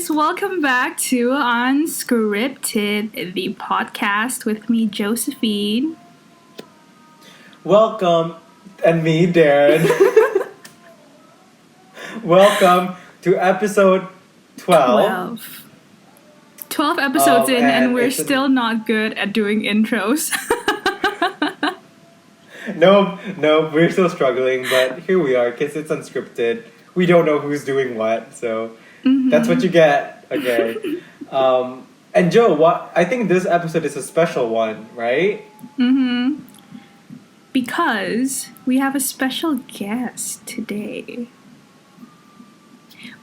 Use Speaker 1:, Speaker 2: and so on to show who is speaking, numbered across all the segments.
Speaker 1: guys, welcome back to Unscripted, the podcast with me, Josephine.
Speaker 2: Welcome, and me, Darren. Welcome to episode 12.
Speaker 1: 12 episodes in, and we're
Speaker 2: it's
Speaker 1: still not good at doing intros.
Speaker 2: No, we're still struggling, but here we are, because it's unscripted. We don't know who's doing what, so that's what you get, okay? And Joe, I think this episode is a special one, right?
Speaker 1: Because we have a special guest today.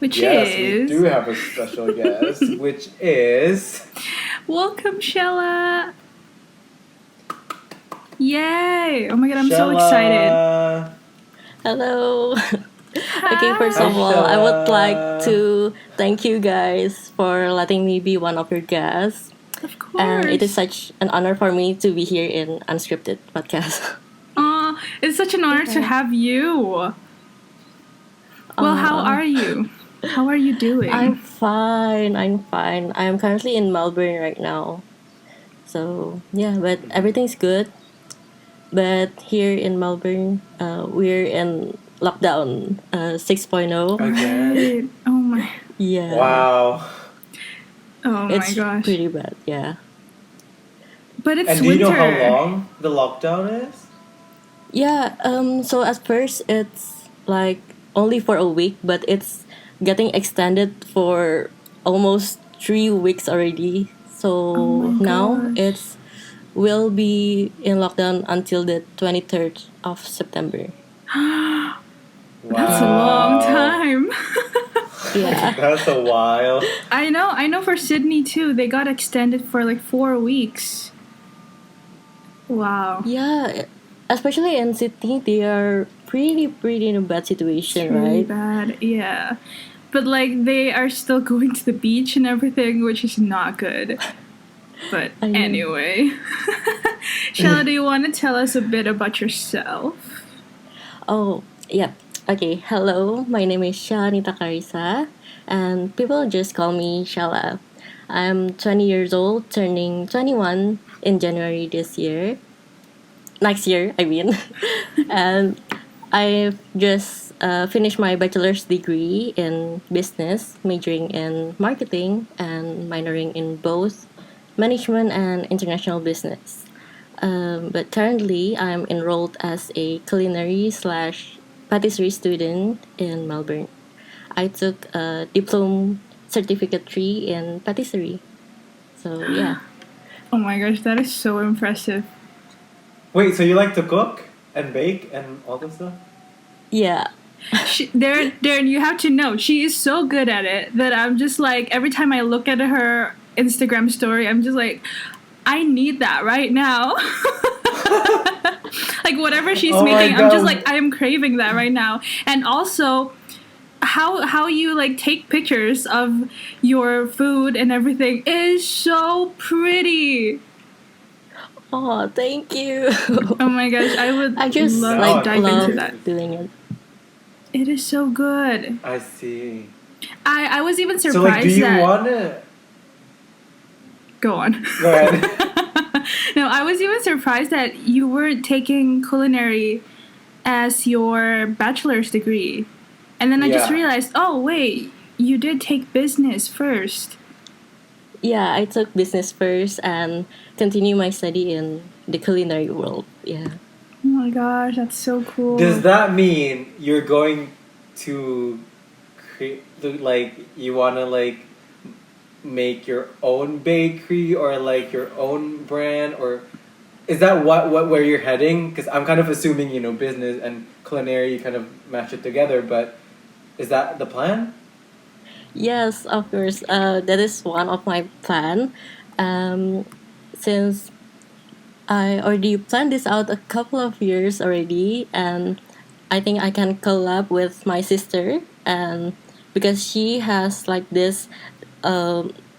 Speaker 2: Yes, we do have a special guest, which is...
Speaker 1: Welcome, Shella! Yay! Oh my god, I'm so
Speaker 2: Shella.
Speaker 1: excited.
Speaker 3: Hello.
Speaker 1: Hi.
Speaker 3: Okay, first of all, I would like to thank you guys for letting me be one of your guests.
Speaker 1: Of course.
Speaker 3: And it is such an honor for me to be here in Unscripted Podcast.
Speaker 1: It's such an honor to have you. Well, how are you? How are you doing?
Speaker 3: I'm fine. I'm currently in Melbourne right now. So, yeah, but everything's good. But here in Melbourne, we're in lockdown 6.0.
Speaker 2: Again?
Speaker 1: Oh my.
Speaker 3: Yeah.
Speaker 2: Wow.
Speaker 1: Oh my
Speaker 3: It's
Speaker 1: gosh.
Speaker 3: pretty bad, yeah.
Speaker 1: But it's
Speaker 2: And do
Speaker 1: winter.
Speaker 2: you know how long the lockdown is?
Speaker 3: Yeah, so at first it's like only for a week, but it's getting extended for almost 3 weeks already. So
Speaker 1: Oh my
Speaker 3: now
Speaker 1: gosh.
Speaker 3: it's will be in lockdown until the 23rd of September.
Speaker 2: Wow.
Speaker 1: That's a long time.
Speaker 3: Yeah.
Speaker 2: That's a while.
Speaker 1: I know for Sydney too. They got extended for like 4 weeks. Wow.
Speaker 3: Yeah, especially in Sydney, they are pretty in a bad situation,
Speaker 1: Really
Speaker 3: right?
Speaker 1: bad. Yeah. But like they are still going to the beach and everything, which is not good. But
Speaker 3: I know.
Speaker 1: anyway. Shella, do you want to tell us a bit about yourself?
Speaker 3: Oh, yeah. Okay, hello. My name is Shellanitha Clarissa, and people just call me Shella. I'm 20 years old, turning 21 in January this year. Next year, I mean. And I've just finished my bachelor's degree in business, majoring in marketing and minoring in both management and international business. But currently, I'm enrolled as a culinary slash patisserie student in Melbourne. I took a diploma certificate 3 in patisserie. So, yeah.
Speaker 1: Oh my gosh, that is so impressive.
Speaker 2: Wait, so you like to cook and bake and all that stuff?
Speaker 3: Yeah.
Speaker 1: Darren, you have to know, she is so good at it that I'm just like, every time I look at her Instagram story, I'm just like, I need that right now. Like whatever she's
Speaker 2: Oh my
Speaker 1: making, I'm just
Speaker 2: God.
Speaker 1: like, I am craving that right now. And also, how you like take pictures of your food and everything is so pretty.
Speaker 3: Oh, thank you.
Speaker 1: Oh my gosh, I would
Speaker 3: I just
Speaker 1: love
Speaker 2: like,
Speaker 1: to dive
Speaker 3: love
Speaker 1: into that.
Speaker 3: doing it.
Speaker 1: It is so good.
Speaker 2: I see.
Speaker 1: I was even surprised
Speaker 2: So, like, do you
Speaker 1: that...
Speaker 2: want to...
Speaker 1: Go on.
Speaker 2: Go ahead.
Speaker 1: No, I was even surprised that you weren't taking culinary as your bachelor's degree. And then I just
Speaker 2: Yeah.
Speaker 1: realized, oh, wait, you did take business first.
Speaker 3: Yeah, I took business first and continue my study in the culinary world. Yeah.
Speaker 1: Oh my gosh, that's so cool.
Speaker 2: Does that mean you're going to create, like, you want to, like, make your own bakery or, like, your own brand? Or is that where you're heading? Because I'm kind of assuming, you know, business and culinary, you kind of match it together, but is that the plan?
Speaker 3: Yes, of course. That is one of my plan. Since I already planned this out a couple of years already, and I think I can collab with my sister, and because she has like this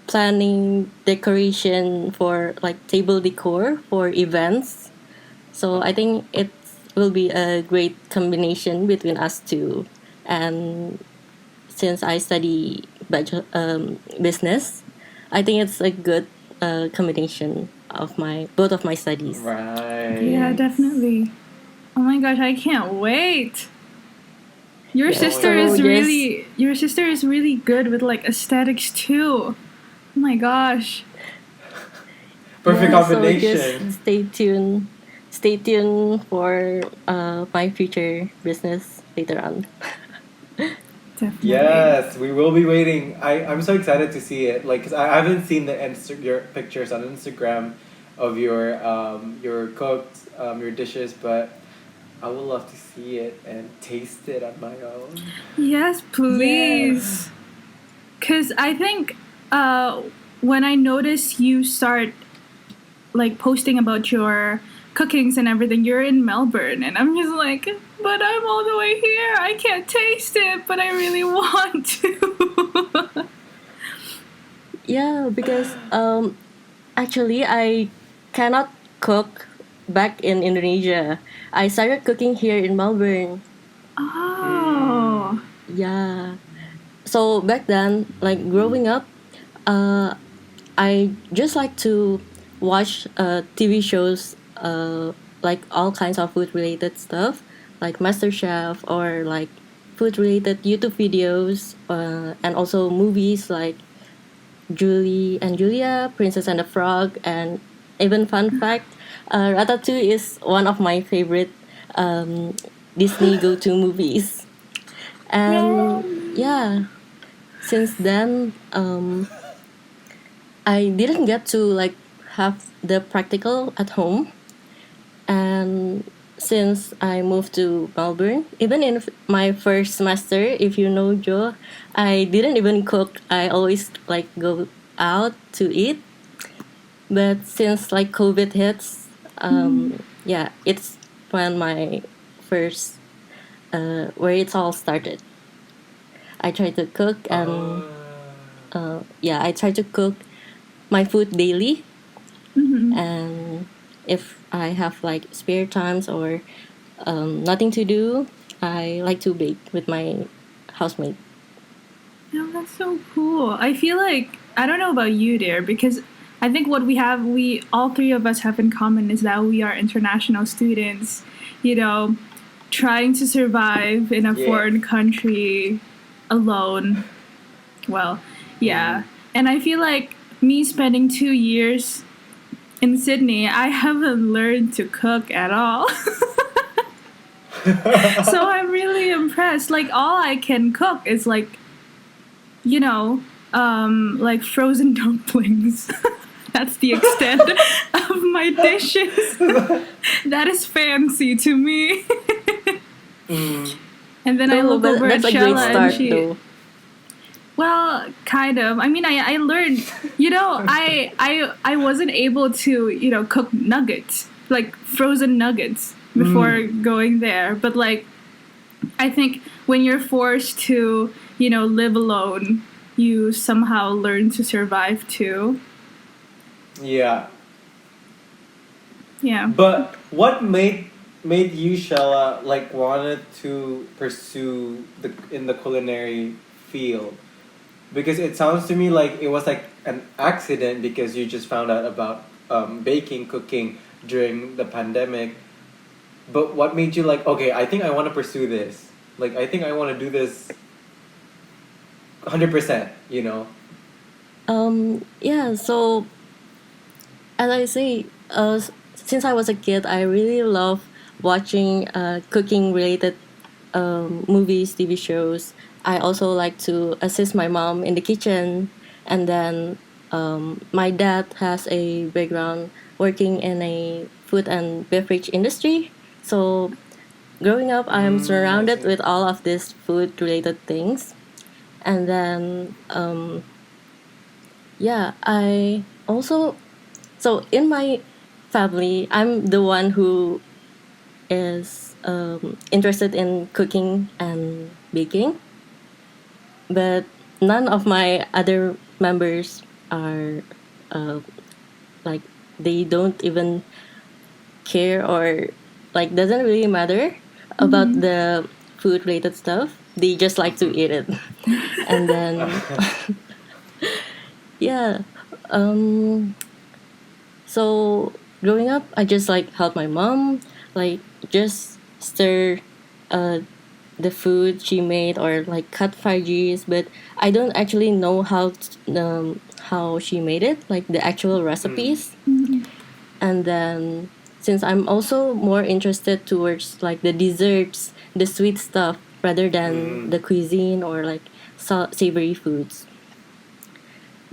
Speaker 3: planning decoration for like table decor for events. So I think it will be a great combination between us two. And since I study business. I think it's a good combination of my both of my studies.
Speaker 1: Yeah,
Speaker 2: Right.
Speaker 1: definitely. Oh my gosh, I can't wait. Your
Speaker 3: Yeah,
Speaker 1: sister
Speaker 3: so
Speaker 1: is
Speaker 3: just
Speaker 1: really good with like aesthetics too. Oh my gosh.
Speaker 2: Perfect
Speaker 3: yeah, so just
Speaker 2: combination.
Speaker 3: stay tuned. Stay tuned for my future business later on.
Speaker 1: Definitely.
Speaker 2: Yes, we will be waiting. I'm so excited to see it. Like, 'cause I haven't seen your pictures on Instagram of your cooked your dishes, but I would love to see it and taste it on my own.
Speaker 1: Yes,
Speaker 3: Yes.
Speaker 1: please. Cause I think when I notice you start like posting about your cookings and everything, you're in Melbourne, and I'm just like, but I'm all the way here. I can't taste it, but I really want to.
Speaker 3: Yeah, because actually I cannot cook back in Indonesia. I started cooking here in Melbourne.
Speaker 2: Mm.
Speaker 1: Oh.
Speaker 3: Yeah. So back then, like growing up, uh, I just like to watch TV shows, like all kinds of food related stuff, like MasterChef or like food related YouTube videos, and also movies like Julie and Julia, Princess and the Frog, and even fun fact, Ratatouille is one of my favorite um, Disney go-to movies. And
Speaker 1: Yay.
Speaker 3: yeah, since then, I didn't get to like have the practical at home. And since I moved to Melbourne, even in my first semester, if you know Joe, I didn't even cook. I always like go out to eat. But since like COVID hits, yeah, it's when my first where it's all started. I try to cook and
Speaker 2: Oh.
Speaker 3: yeah, I try to cook my food daily.
Speaker 1: Mm-hmm.
Speaker 3: And if I have like spare times or nothing to do, I like to bake with my housemate.
Speaker 1: Oh, that's so cool. I feel like I don't know about you, dear, because I think what we all three of us have in common is that we are international students. You know, trying to survive in a
Speaker 2: Yeah.
Speaker 1: foreign country alone. Well,
Speaker 2: Mm.
Speaker 1: yeah, and I feel like me spending 2 years in Sydney, I haven't learned to cook at all. So I'm really impressed. Like all I can cook is like you know, like frozen dumplings. That's the extent of my dishes. That is fancy to me.
Speaker 2: Mm.
Speaker 1: And then I
Speaker 3: No,
Speaker 1: look
Speaker 3: but
Speaker 1: over at
Speaker 3: that's a great
Speaker 1: Shella and
Speaker 3: start
Speaker 2: Oh.
Speaker 1: she,
Speaker 3: though.
Speaker 1: well, kind of. I mean, I learned, I wasn't able to, cook nuggets, like frozen nuggets before
Speaker 2: Mm.
Speaker 1: going there. But like, I think when you're forced to, live alone, you somehow learn to survive too.
Speaker 2: Yeah.
Speaker 1: Yeah.
Speaker 2: But what made you, Shella, like wanted to pursue the culinary field? Because it sounds to me like it was like an accident because you just found out about baking, cooking during the pandemic. But what made you like, okay, I think I want to pursue this. Like I think I want to do this 100%, you know?
Speaker 3: Yeah, so as I say, since I was a kid, I really love watching cooking related movies, TV shows. I also like to assist my mom in the kitchen. And then my dad has a background working in a food and beverage industry. So growing up, I'm
Speaker 2: Mm, I
Speaker 3: surrounded
Speaker 2: see.
Speaker 3: with all of these food related things. And then, yeah, I also, so in my family, I'm the one who is interested in cooking and baking, but none of my other members are uh, like they don't even care or like doesn't really matter about
Speaker 1: Mm-hmm.
Speaker 3: the food related stuff. They just like to
Speaker 2: Mm-hmm.
Speaker 3: eat it. And then yeah, um, so growing up, I just like help my mom, like just stir uh, the food she made or like cut veggies, but I don't actually know how she made it, like the actual
Speaker 2: Mm.
Speaker 3: recipes. And then since I'm also more interested towards like the desserts, the sweet stuff rather than
Speaker 2: Mm.
Speaker 3: the cuisine or like savory foods.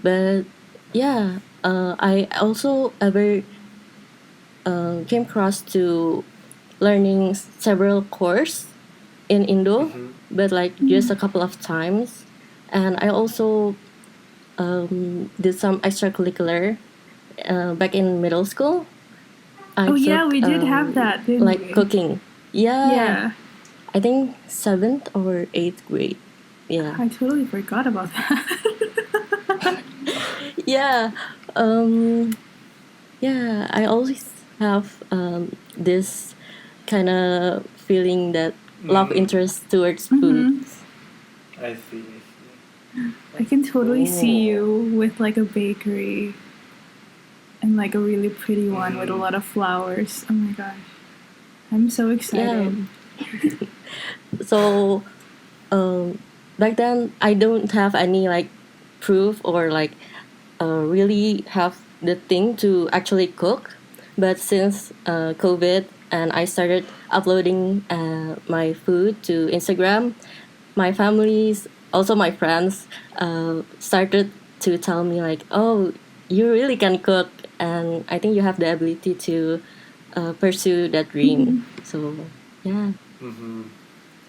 Speaker 3: But yeah, I also ever came across to learning several course in Indo,
Speaker 2: Mm-hmm.
Speaker 3: but like just a couple of times. And I also did some extracurricular back in middle school. I
Speaker 1: Oh yeah,
Speaker 3: took
Speaker 1: we did have that, didn't
Speaker 3: like
Speaker 1: we?
Speaker 3: cooking. Yeah,
Speaker 1: Yeah.
Speaker 3: I think seventh or eighth grade. Yeah,
Speaker 1: I totally forgot about that.
Speaker 3: yeah, um, yeah. I always have this kind of feeling that love
Speaker 2: Mm.
Speaker 3: interest towards
Speaker 1: hmm
Speaker 3: foods.
Speaker 2: I see. I see.
Speaker 1: I
Speaker 2: That's
Speaker 1: can totally see
Speaker 2: cool.
Speaker 1: you with like a bakery and like a really pretty one with a
Speaker 2: Mm-hmm.
Speaker 1: lot of flowers. Oh my gosh. I'm so
Speaker 3: Yeah.
Speaker 1: excited.
Speaker 3: So um, back then I don't have any like proof or like really have the thing to actually cook. But since COVID and I started uploading my food to Instagram, my families, also my friends, started to tell me like, "Oh, you really can cook, and I think you have the ability to pursue that dream." So yeah.
Speaker 2: Mm-hmm.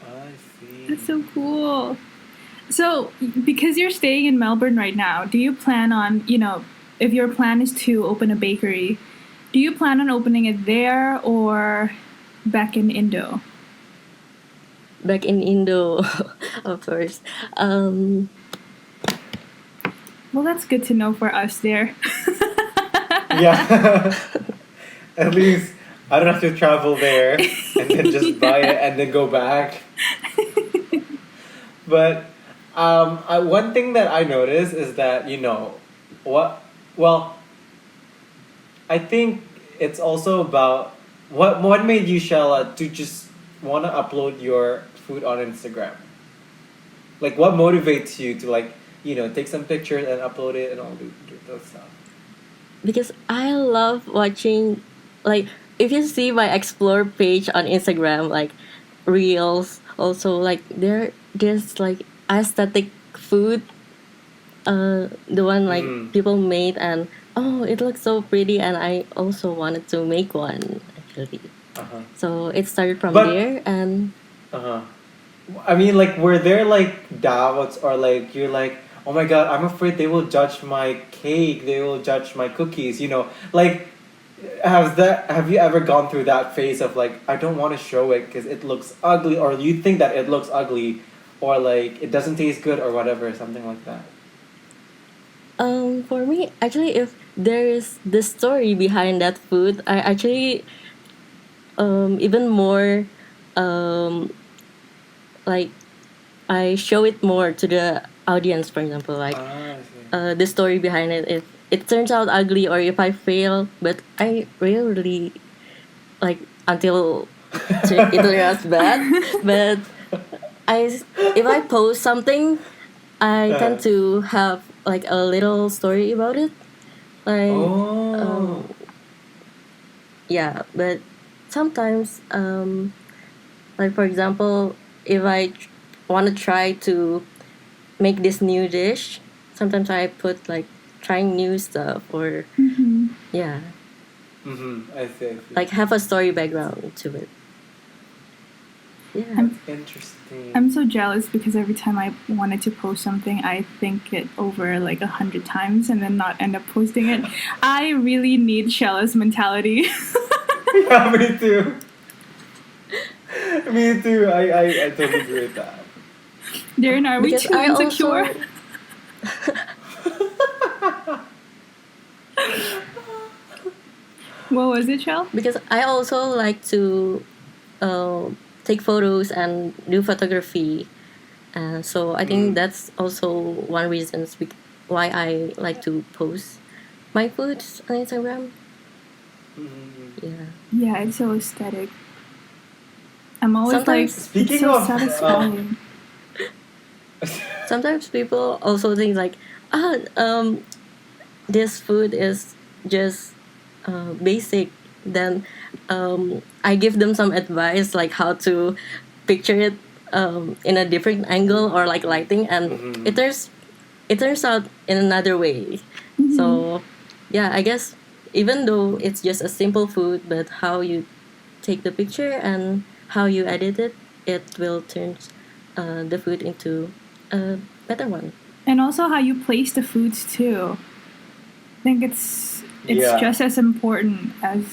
Speaker 2: I
Speaker 1: That's
Speaker 2: see.
Speaker 1: so cool. So, because you're staying in Melbourne right now, do you plan on, if your plan is to open a bakery, do you plan on opening it there or back in Indo?
Speaker 3: Back in Indo, of course. Um,
Speaker 1: Well, that's good to know for us there.
Speaker 2: Yeah. At least I don't have to travel there and then just buy it
Speaker 1: Yeah.
Speaker 2: and then go back. But one thing that I noticed is that what well I think it's also about what made you, Shella, to just want to upload your food on Instagram. Like what motivates you to like take some pictures and upload it and all do those stuff.
Speaker 3: because I love watching, like, if you see my explore page on Instagram, like reels, also like there there's like aesthetic food, the one like
Speaker 2: Mm.
Speaker 3: people made, and oh, it looks so pretty, and I also wanted to make one actually.
Speaker 2: Uh huh.
Speaker 3: So it started from
Speaker 2: But
Speaker 3: there, and
Speaker 2: uh huh. I mean, like, were there like doubts or like you're like, oh my god, I'm afraid they will judge my cake, they will judge my cookies, like, have you ever gone through that phase of like, I don't want to show it because it looks ugly, or you think that it looks ugly, or like it doesn't taste good or whatever, something like that.
Speaker 3: for me, actually, if there is the story behind that food, I actually even more um like I show it more to the audience. For example, like
Speaker 2: Ah, I see.
Speaker 3: the story behind it. If it turns out ugly or if I fail, but I rarely like until it turns out bad. But if I post something, I tend
Speaker 2: Uh,
Speaker 3: to have like a little story about it. Like
Speaker 2: oh.
Speaker 3: um yeah, but sometimes like for example, if I want to try to make this new dish, sometimes I put like trying new stuff or yeah,
Speaker 2: Mm-hmm. I see. I see.
Speaker 3: like have a story background to it. Yeah.
Speaker 2: That's
Speaker 1: I'm
Speaker 2: interesting.
Speaker 1: I'm so jealous because every time I wanted to post something, I think it over like 100 times and then not end up posting it. I really need Shella's mentality.
Speaker 2: Yeah, me too. Me too. I totally agree with that.
Speaker 1: Darren, are we
Speaker 3: Because
Speaker 1: too
Speaker 3: I
Speaker 1: insecure?
Speaker 3: also
Speaker 1: What was it, Shell?
Speaker 3: because I also like to uh, take photos and do photography. So I think that's also one reason why I like to post my foods on Instagram.
Speaker 2: Mm.
Speaker 3: Yeah.
Speaker 1: Yeah, it's so aesthetic. I'm always like,
Speaker 3: Sometimes
Speaker 1: it's
Speaker 2: Speaking
Speaker 1: so
Speaker 2: of,
Speaker 1: satisfying.
Speaker 3: sometimes people also think like, ah, this food is just basic. Then I give them some advice like how to picture it in a different angle or like lighting, and
Speaker 2: Mhm.
Speaker 3: it turns out in another way. So yeah, I guess even though it's just a simple food, but how you take the picture and how you edit it, it will turn the food into a better one.
Speaker 1: And also how you place the foods too. I think it's
Speaker 2: Yeah.
Speaker 1: just as important as,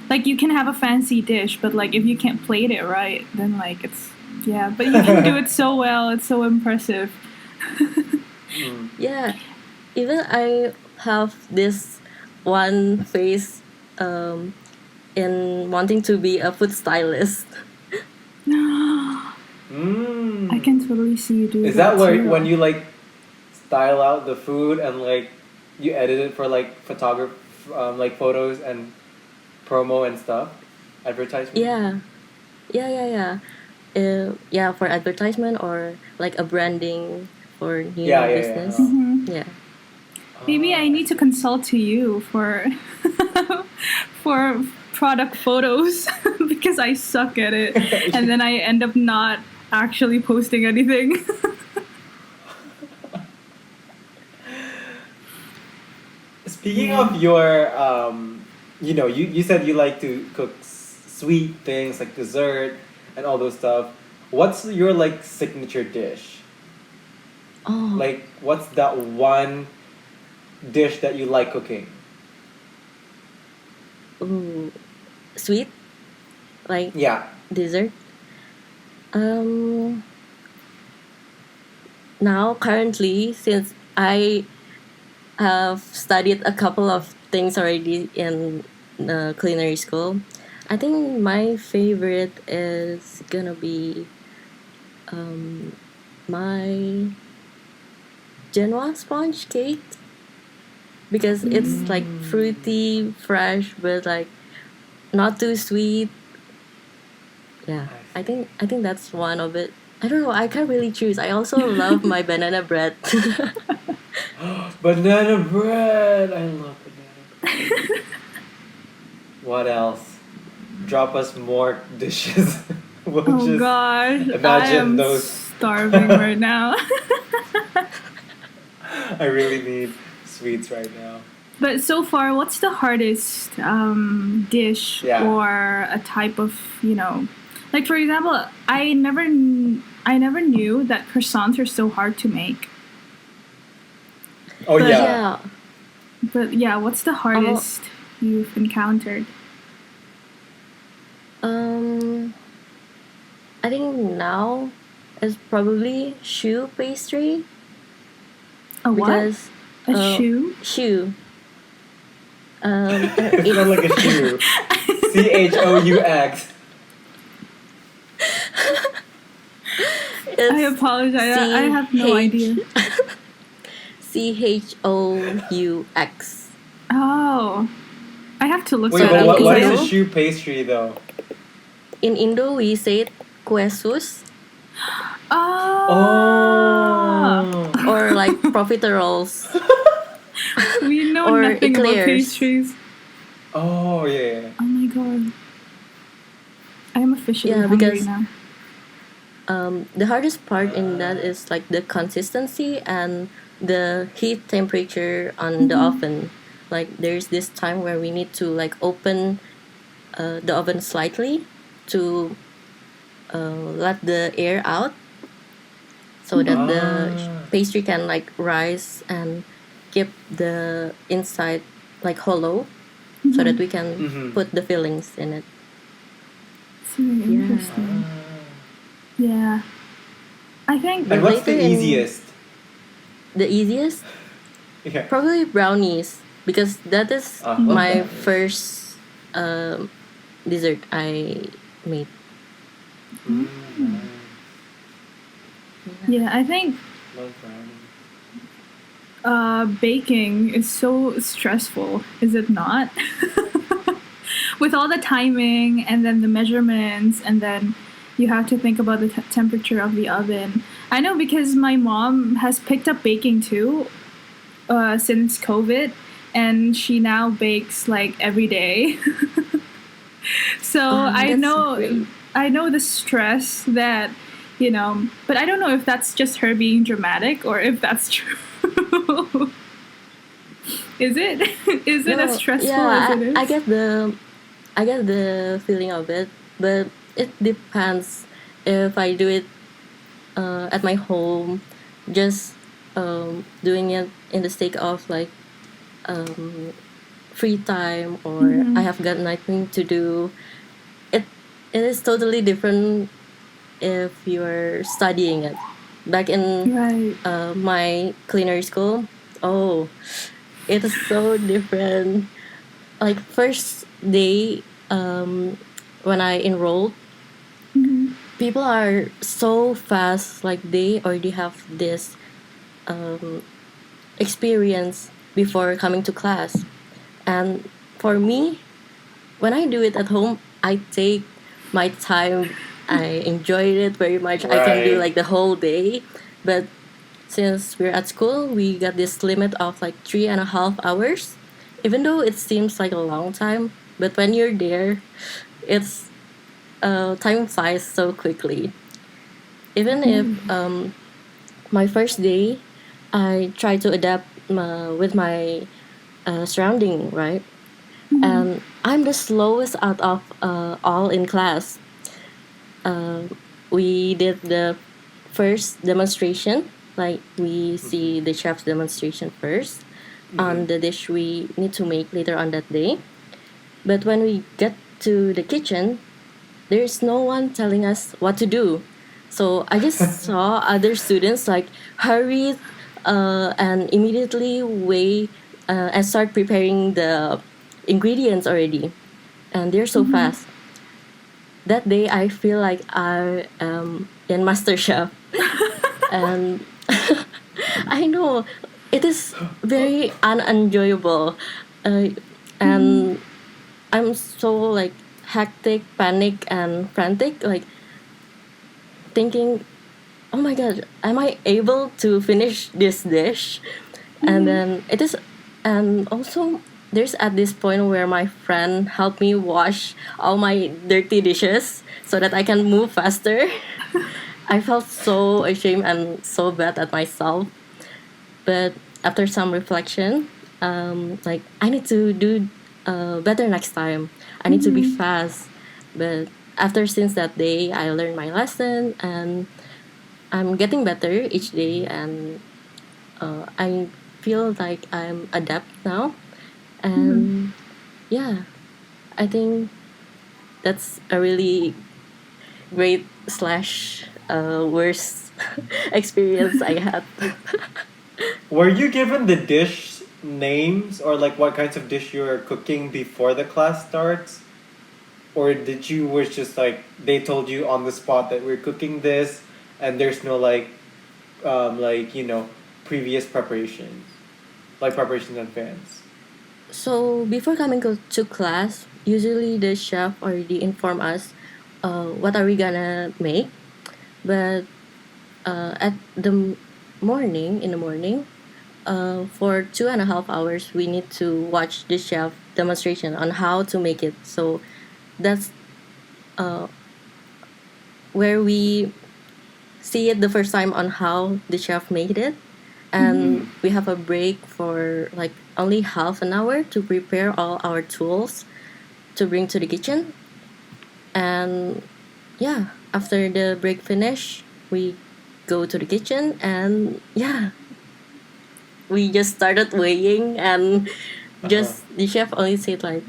Speaker 1: like, you can have a fancy dish, but like if you can't plate it right, then like it's, yeah, but you can do it so well. It's so impressive.
Speaker 2: Mm.
Speaker 3: Yeah, even I have this one phase in wanting to be a food stylist.
Speaker 2: Mm.
Speaker 1: I can totally see you do
Speaker 2: Is
Speaker 1: that
Speaker 2: that where
Speaker 1: too.
Speaker 2: when you like style out the food and like you edit it for like like photos and promo and stuff, advertisement?
Speaker 3: Yeah, yeah. Yeah, for advertisement or like a branding for
Speaker 2: Yeah,
Speaker 3: new
Speaker 2: yeah, yeah.
Speaker 3: business.
Speaker 1: Mhm.
Speaker 3: Yeah.
Speaker 1: Maybe I
Speaker 2: I
Speaker 1: need to
Speaker 2: see.
Speaker 1: consult to you for for product photos because I suck at it, and then I end up not actually posting anything.
Speaker 2: Speaking
Speaker 1: Yeah.
Speaker 2: of your, you said you like to cook sweet things like dessert and all those stuff. What's your like signature dish?
Speaker 3: Oh,
Speaker 2: Like, what's that one dish that you like cooking?
Speaker 3: ooh, sweet like
Speaker 2: Yeah.
Speaker 3: dessert. Um, Now currently, since I have studied a couple of things already in culinary school, I think my favorite is gonna be my Genoa sponge cake because it's like fruity, fresh, but like not too sweet. Yeah,
Speaker 2: I
Speaker 3: I think that's one of it. I don't know. I can't really choose. I also love my banana bread.
Speaker 2: Banana bread. I love banana bread. What else? Drop us more dishes. We'll
Speaker 1: Oh
Speaker 2: just
Speaker 1: gosh, I
Speaker 2: imagine
Speaker 1: am
Speaker 2: those.
Speaker 1: starving right now.
Speaker 2: I really need sweets right now.
Speaker 1: But so far, what's the hardest dish
Speaker 2: Yeah.
Speaker 1: or a type of, like for example, I never knew that croissants are so hard to make.
Speaker 2: Oh
Speaker 1: But
Speaker 2: yeah.
Speaker 3: Yeah.
Speaker 1: but yeah, what's the
Speaker 3: Oh,
Speaker 1: hardest you've encountered?
Speaker 3: um, I think now is probably shoe pastry
Speaker 1: A what?
Speaker 3: because
Speaker 1: A shoe?
Speaker 3: shoe.
Speaker 2: It's not like a
Speaker 3: It's
Speaker 2: shoe. Choux.
Speaker 1: I
Speaker 3: it's
Speaker 1: apologize. I
Speaker 3: C
Speaker 1: have no
Speaker 3: H
Speaker 1: idea.
Speaker 3: CHOUX.
Speaker 1: Oh, I have to look
Speaker 2: Wait,
Speaker 1: that
Speaker 3: So
Speaker 2: but
Speaker 1: up
Speaker 3: in
Speaker 1: because
Speaker 2: what is a
Speaker 1: I.
Speaker 3: Indo,
Speaker 2: shoe pastry though?
Speaker 3: in Indo we say it kue sus
Speaker 1: Ah,
Speaker 2: Oh.
Speaker 3: or like profiteroles
Speaker 1: we know
Speaker 3: or
Speaker 1: nothing about
Speaker 3: eclairs.
Speaker 1: pastries.
Speaker 2: Oh yeah.
Speaker 1: Oh my god, I am officially
Speaker 3: Yeah,
Speaker 1: hungry
Speaker 3: because
Speaker 1: now.
Speaker 3: the hardest part in that is like the consistency and the heat temperature on the oven. Like there's this time where we need to like open the oven slightly to let the air out so that the
Speaker 2: Ah.
Speaker 3: pastry can like rise and keep the inside like hollow so that we can
Speaker 2: Mm-hmm.
Speaker 3: put the fillings in it.
Speaker 1: It's really
Speaker 3: Yeah.
Speaker 1: interesting. Yeah, I think.
Speaker 2: And
Speaker 3: But
Speaker 2: what's the
Speaker 3: later in
Speaker 2: easiest?
Speaker 3: the easiest,
Speaker 2: Yeah.
Speaker 3: probably brownies because that is my
Speaker 2: Brownies.
Speaker 3: first dessert I made.
Speaker 2: Mm.
Speaker 1: Yeah, I think
Speaker 2: Love brownie.
Speaker 1: baking is so stressful, is it not? With all the timing and then the measurements, and then you have to think about the temperature of the oven. I know because my mom has picked up baking too since COVID, and she now bakes like every day. So
Speaker 3: That's great.
Speaker 1: I know the stress that but I don't know if that's just her being dramatic or if that's true. Is it? Is it as
Speaker 3: No,
Speaker 1: stressful as
Speaker 3: yeah,
Speaker 1: it
Speaker 3: I
Speaker 1: is?
Speaker 3: get the feeling of it, but it depends if I do it at my home, just doing it in the sake of like um, free time, or I
Speaker 1: Mm-hmm.
Speaker 3: have got nothing to do. It it is totally different if you're studying it. Back in
Speaker 1: Right.
Speaker 3: my culinary school, oh, it is so different. Like first day when I enrolled,
Speaker 1: Mm-hmm.
Speaker 3: people are so fast. Like they already have this um, experience before coming to class. And for me, when I do it at home, I take my time. I enjoyed it very much. I can do
Speaker 2: Right.
Speaker 3: like the whole day. But since we're at school, we got this limit of like 3.5 hours. Even though it seems like a long time, but when you're there, it's time flies so quickly. Even if my first day, I try to adapt with my surrounding, right?
Speaker 1: Mm-hmm.
Speaker 3: And I'm the slowest out of all in class. Uh, we did the first demonstration, like we see the chef's demonstration first
Speaker 2: Mm-hmm.
Speaker 3: on the dish we need to make later on that day. But when we get to the kitchen, there's no one telling us what to do. So I just saw other students like hurry and immediately weigh and start preparing the ingredients already. And they're so
Speaker 1: Mm-hmm.
Speaker 3: fast. That day I feel like I am in MasterChef. And I know it is very unenjoyable. Uh,
Speaker 1: Mm-hmm.
Speaker 3: and I'm so like hectic, panic, and frantic. Like thinking, oh my god, am I able to finish this dish? And
Speaker 1: Mm-hmm.
Speaker 3: then it is, and also there's at this point where my friend helped me wash all my dirty dishes so that I can move faster. I felt so ashamed and so bad at myself. But after some reflection, like I need to do better next time. I need to be
Speaker 1: Mm-hmm.
Speaker 3: fast. But after since that day, I learned my lesson, and I'm getting better each day, and I feel like I'm adept now.
Speaker 1: Mm-hmm.
Speaker 3: And yeah, I think that's a really great slash worst experience I had.
Speaker 2: Were you given the dish names or like what kinds of dish you are cooking before the class starts? Or did you was just like they told you on the spot that we're cooking this and there's no like previous preparations like preparations in advance.
Speaker 3: So before coming to class, usually the chef already inform us what are we gonna make. But at the morning, in the morning, for 2.5 hours, we need to watch the chef demonstration on how to make it. So that's uh, where we see it the first time on how the chef made it.
Speaker 1: Mm-hmm.
Speaker 3: And we have a break for like only half an hour to prepare all our tools to bring to the kitchen. And yeah, after the break finish, we go to the kitchen, and yeah, we just started weighing, and
Speaker 2: Uh-huh.
Speaker 3: just the chef only said like,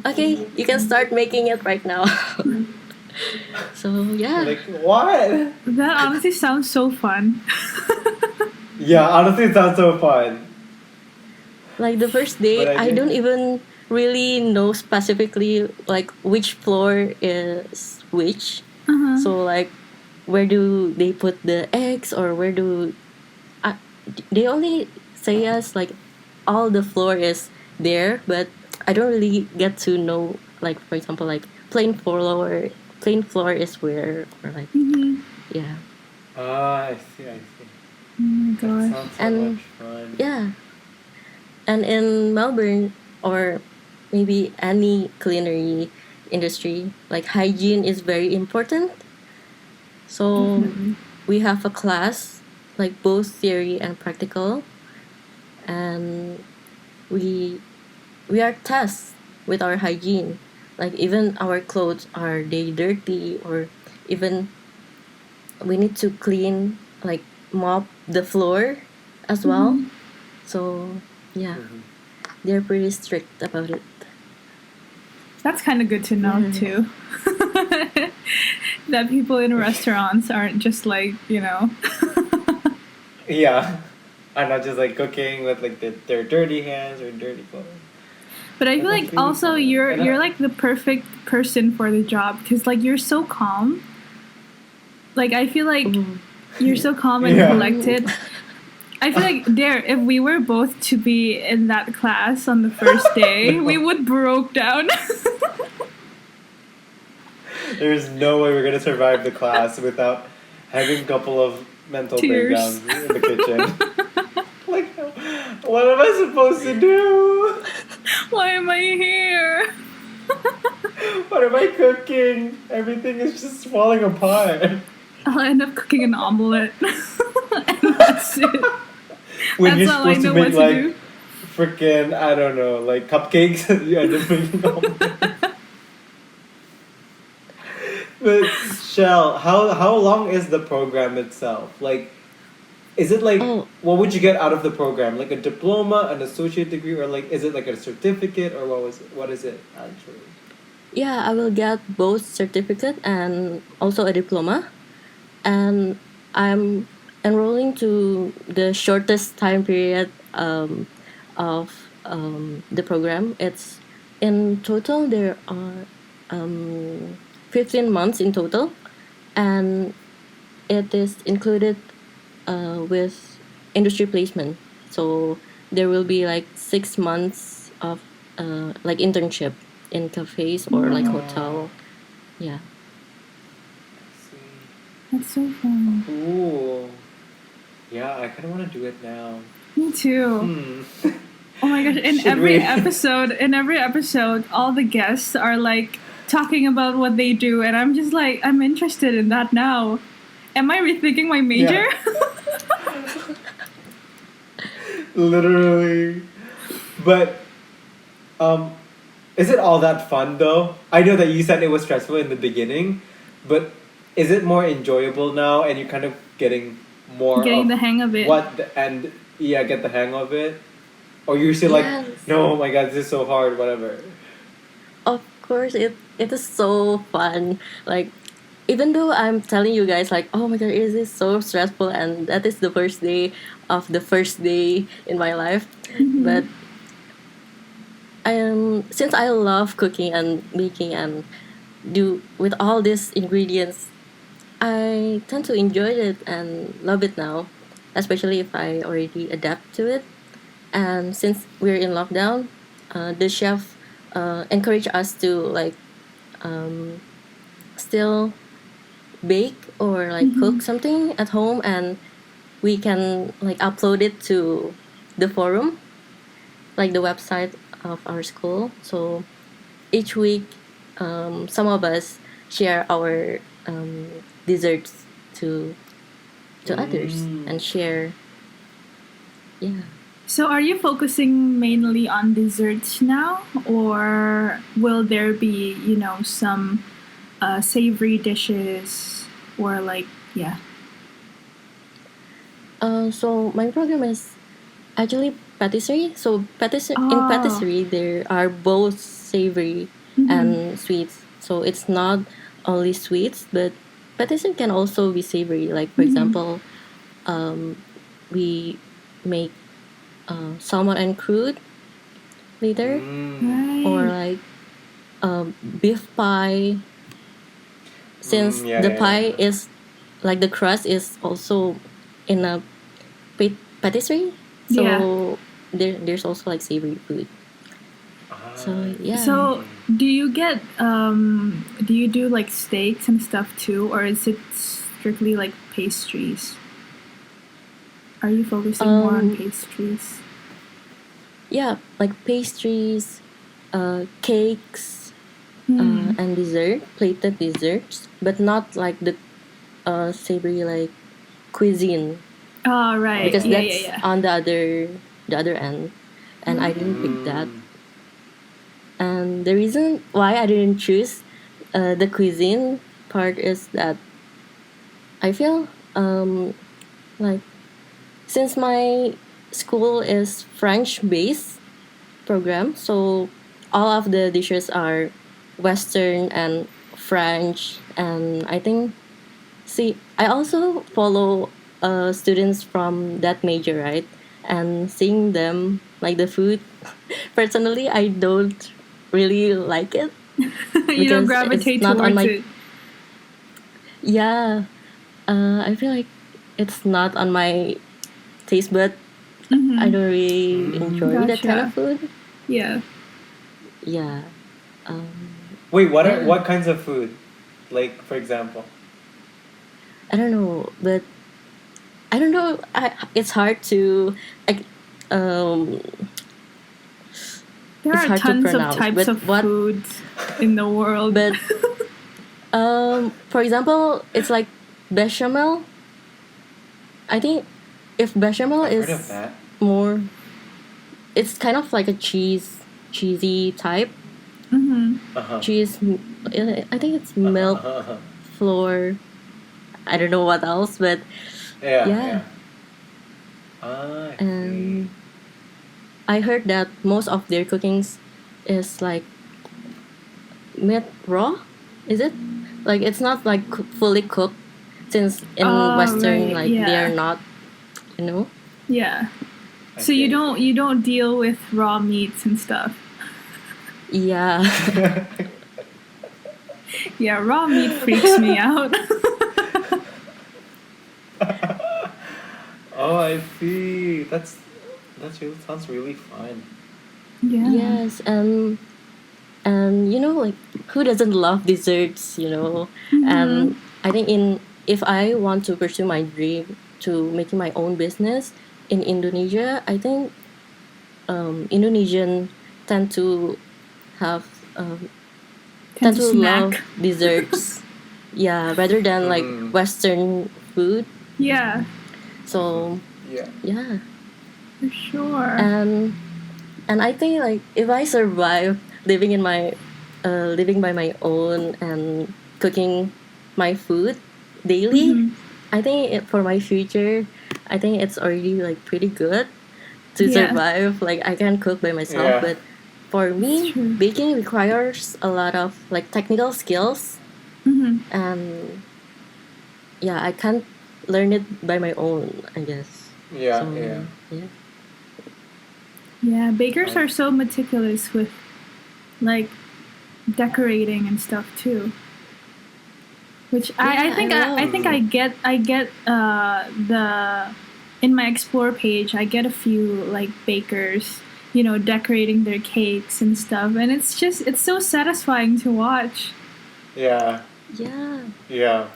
Speaker 3: okay, you can start making it right now. So yeah,
Speaker 2: Like what?
Speaker 1: That honestly sounds so fun.
Speaker 2: Yeah, honestly it sounds so fun.
Speaker 3: like the first
Speaker 2: But
Speaker 3: day,
Speaker 2: I
Speaker 3: I don't
Speaker 2: didn't.
Speaker 3: even really know specifically like which floor is which.
Speaker 1: Uh-huh.
Speaker 3: So like where do they put the eggs, or where do uh, they only say us like all the floor is there, but I don't really get to know, like for example, like plain floor is where, or like,
Speaker 1: Mm-hmm.
Speaker 3: yeah.
Speaker 2: Ah, I see, I see.
Speaker 1: Oh my
Speaker 2: That
Speaker 1: gosh.
Speaker 2: sounds so much
Speaker 3: And
Speaker 2: fun.
Speaker 3: yeah, and in Melbourne, or maybe any culinary industry, like hygiene is very important. So
Speaker 1: Definitely.
Speaker 3: we have a class, like both theory and practical, and we we are tasked with our hygiene. Like even our clothes, are they dirty, or even we need to clean, like mop the floor as well.
Speaker 1: Mm-hmm.
Speaker 3: So yeah,
Speaker 2: Hmm.
Speaker 3: they're pretty strict about it.
Speaker 1: That's kind of good to know
Speaker 3: Yeah.
Speaker 1: too. That people in restaurants aren't just like,
Speaker 2: Yeah. I'm not just like cooking with like their dirty hands or dirty clothes.
Speaker 1: But I feel
Speaker 2: That's
Speaker 1: like
Speaker 2: really
Speaker 1: also
Speaker 2: fun.
Speaker 1: you're
Speaker 2: And
Speaker 1: you're like the perfect person for the job because like you're so calm. Like I feel like
Speaker 3: Ooh.
Speaker 1: you're so calm and
Speaker 2: yeah.
Speaker 3: Ooh.
Speaker 1: collected. I feel like there, if we were both to be in that class on the first day, we
Speaker 2: No.
Speaker 1: would broke down.
Speaker 2: There's no way we're gonna survive the class without having a couple of mental
Speaker 1: Tears.
Speaker 2: breakdowns in the kitchen. Like, what am I supposed to do?
Speaker 1: Why am I here?
Speaker 2: What am I cooking? Everything is just falling apart.
Speaker 1: I'll end up cooking an omelet. And that's it.
Speaker 2: When you're
Speaker 1: That's all I
Speaker 2: supposed to
Speaker 1: know
Speaker 2: make
Speaker 1: what to
Speaker 2: like
Speaker 1: do.
Speaker 2: freaking, I don't know, like cupcakes, you end up making omelets. But Shell, how long is the program itself? Like, is it like
Speaker 3: Oh,
Speaker 2: what would you get out of the program? Like a diploma, an associate degree, or like is it like a certificate, or what is it actually?
Speaker 3: yeah, I will get both certificate and also a diploma. And I'm enrolling to the shortest time period of the program. It's in total there are 15 months in total, and it is included with industry placement. So there will be like 6 months of like internship in cafes or like
Speaker 2: Oh,
Speaker 3: hotel. Yeah.
Speaker 2: I see.
Speaker 1: That's so fun.
Speaker 2: Cool. Yeah, I kind of want to do it now.
Speaker 1: Me too.
Speaker 2: Hmm.
Speaker 1: Oh my gosh! In
Speaker 2: Should
Speaker 1: every
Speaker 2: we?
Speaker 1: episode, all the guests are like talking about what they do, and I'm just like, I'm interested in that now. Am I rethinking my major?
Speaker 2: Yeah. Literally. But um, is it all that fun though? I know that you said it was stressful in the beginning, but is it more enjoyable now and you're kind of getting more
Speaker 1: Getting
Speaker 2: of
Speaker 1: the hang of it.
Speaker 2: and yeah, get the hang of it? Or you're still like,
Speaker 3: Yes.
Speaker 2: no, oh my god, this is so hard, whatever.
Speaker 3: Of course, it is so fun. Like, even though I'm telling you guys, like, oh my god, it is so stressful, and that is the first day of the first day in my life.
Speaker 1: Mm-hmm.
Speaker 3: But since I love cooking and baking and do with all these ingredients, I tend to enjoy it and love it now, especially if I already adapt to it. And since we're in lockdown, the chef encouraged us to like still bake or like
Speaker 1: Mm-hmm.
Speaker 3: cook something at home, and we can like upload it to the forum, like the website of our school. So each week, some of us share our desserts to others
Speaker 2: Mm.
Speaker 3: and share. Yeah.
Speaker 1: So, are you focusing mainly on desserts now, or will there be, some savory dishes, or like, yeah?
Speaker 3: So my program is actually patisserie. So in
Speaker 1: Oh,
Speaker 3: patisserie there are both savory
Speaker 1: mm-hmm.
Speaker 3: and sweets. So it's not only sweets, but patisserie can also be savory. Like for
Speaker 1: Mm-hmm.
Speaker 3: example, we make salmon and crude later,
Speaker 2: Mm.
Speaker 3: or
Speaker 1: Right.
Speaker 3: like beef pie.
Speaker 2: Mm,
Speaker 3: Since
Speaker 2: yeah,
Speaker 3: the
Speaker 2: yeah,
Speaker 3: pie
Speaker 2: yeah.
Speaker 3: is like the crust is also in a patisserie.
Speaker 1: Yeah.
Speaker 3: So there's also like savory food. So yeah.
Speaker 1: So, do you get do you do like steaks and stuff too, or is it strictly like pastries? Are you focusing more on pastries?
Speaker 3: Yeah, like pastries, cakes,
Speaker 1: Hmm.
Speaker 3: and dessert, plated desserts, but not like the savory like cuisine
Speaker 1: Oh, right.
Speaker 3: because
Speaker 1: Yeah, yeah,
Speaker 3: that's
Speaker 1: yeah.
Speaker 3: on the other end, and I didn't pick that. And the reason why I didn't choose the cuisine part is that I feel like since my school is French based program, so all of the dishes are Western and French, and I think I also follow students from that major, right? And seeing them like the food, personally, I don't really like it
Speaker 1: You don't
Speaker 3: because it's
Speaker 1: gravitate
Speaker 3: not on
Speaker 1: towards
Speaker 3: my
Speaker 1: it.
Speaker 3: yeah. I feel like it's not on my taste, but I
Speaker 1: Mm-hmm.
Speaker 3: don't really enjoy that kind of
Speaker 1: Gotcha.
Speaker 3: food.
Speaker 1: Yeah.
Speaker 3: Yeah.
Speaker 2: Wait,
Speaker 3: Yeah.
Speaker 2: what kinds of food? Like, for example.
Speaker 3: I don't know, but I don't know. It's hard to like um
Speaker 1: There
Speaker 3: it's
Speaker 1: are
Speaker 3: hard to
Speaker 1: tons of
Speaker 3: pronounce.
Speaker 1: types
Speaker 3: But
Speaker 1: of foods in the world.
Speaker 3: but for example, it's like bechamel. I think if bechamel
Speaker 2: I've heard of
Speaker 3: is
Speaker 2: that.
Speaker 3: more, it's kind of like a cheesy type
Speaker 1: Mm-hmm.
Speaker 2: Uh-huh.
Speaker 3: cheese. I think it's
Speaker 2: Uh-huh,
Speaker 3: milk
Speaker 2: uh-huh, uh-huh.
Speaker 3: flour. I don't know what else, but
Speaker 2: Yeah,
Speaker 3: yeah.
Speaker 2: yeah. Ah, I see.
Speaker 3: And I heard that most of their cookings is like meat raw. Is it? Like it's not like fully cooked, since in
Speaker 1: Oh,
Speaker 3: Western
Speaker 1: right.
Speaker 3: like they are
Speaker 1: Yeah.
Speaker 3: not, you know.
Speaker 1: Yeah.
Speaker 2: I
Speaker 1: So
Speaker 2: get it.
Speaker 1: you don't deal with raw meats and stuff.
Speaker 3: Yeah.
Speaker 1: Yeah, raw meat freaks me out.
Speaker 2: Oh, I see. That's really sounds really fun.
Speaker 1: Yeah.
Speaker 3: Yes, and you know like who doesn't love desserts, you know.
Speaker 1: Mm-hmm.
Speaker 3: And I think in if I want to pursue my dream to making my own business in Indonesia, I think Indonesian tend to have
Speaker 1: Tend
Speaker 3: tend
Speaker 1: to
Speaker 3: to love
Speaker 1: snack.
Speaker 3: desserts, yeah, rather than like
Speaker 2: Mm-hmm.
Speaker 3: Western food.
Speaker 1: Yeah,
Speaker 3: So
Speaker 2: Yeah.
Speaker 3: yeah.
Speaker 1: for sure.
Speaker 3: and and I think like if I survive living in my living by my own and cooking my food daily,
Speaker 1: Mm-hmm.
Speaker 3: I think for my future, I think it's already like pretty good to
Speaker 1: Yeah,
Speaker 3: survive. Like I can cook by myself,
Speaker 2: Yeah.
Speaker 3: but for
Speaker 1: it's
Speaker 3: me,
Speaker 1: true.
Speaker 3: baking requires a lot of like technical skills,
Speaker 1: Mm-hmm.
Speaker 3: and yeah, I can't learn it by my own, I guess.
Speaker 2: Yeah,
Speaker 3: So
Speaker 2: yeah.
Speaker 3: yeah.
Speaker 1: Yeah, bakers
Speaker 2: I
Speaker 1: are so meticulous with like decorating and stuff too. Which
Speaker 3: Yeah, I
Speaker 1: I
Speaker 3: love.
Speaker 1: think I get the in my explore page I get a few like bakers, you know, decorating their cakes and stuff, and it's so satisfying to watch.
Speaker 2: yeah.
Speaker 3: Yeah.
Speaker 2: Yeah.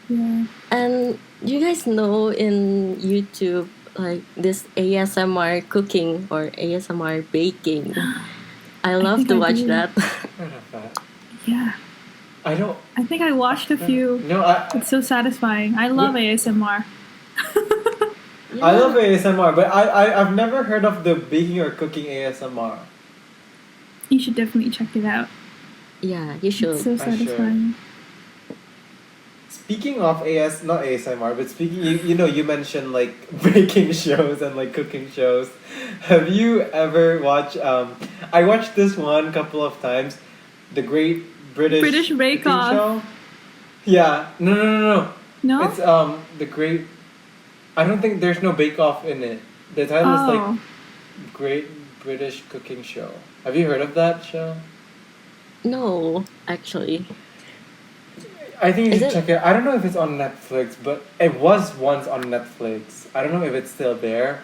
Speaker 1: Yeah.
Speaker 3: And you guys know in YouTube like this ASMR cooking or ASMR baking. I
Speaker 1: I
Speaker 3: love
Speaker 1: think
Speaker 3: to
Speaker 1: I
Speaker 3: watch
Speaker 1: do.
Speaker 3: that.
Speaker 2: Heard of that.
Speaker 1: Yeah.
Speaker 2: I don't
Speaker 1: I think I watched a few.
Speaker 2: no,
Speaker 1: It's so satisfying. I love ASMR.
Speaker 2: I love
Speaker 3: Yeah.
Speaker 2: ASMR, but I've never heard of the baking or cooking ASMR.
Speaker 1: You should definitely check it out.
Speaker 3: Yeah, you
Speaker 1: It's
Speaker 3: should.
Speaker 1: so
Speaker 2: I should.
Speaker 1: satisfying.
Speaker 2: Speaking of not ASMR, but speaking, you know, you mentioned like baking shows and like cooking shows. Have you ever watched? I watched this one couple of times, the Great
Speaker 1: British
Speaker 2: British
Speaker 1: Bake
Speaker 2: Cooking
Speaker 1: Off.
Speaker 2: Show. Yeah, no.
Speaker 1: No?
Speaker 2: It's the Great. I don't think there's no Bake Off in it. The title is like
Speaker 1: Oh.
Speaker 2: Great British Cooking Show. Have you heard of that show?
Speaker 3: No, actually.
Speaker 2: I think you
Speaker 3: Is
Speaker 2: should
Speaker 3: it?
Speaker 2: check it. I don't know if it's on Netflix, but it was once on Netflix. I don't know if it's still there,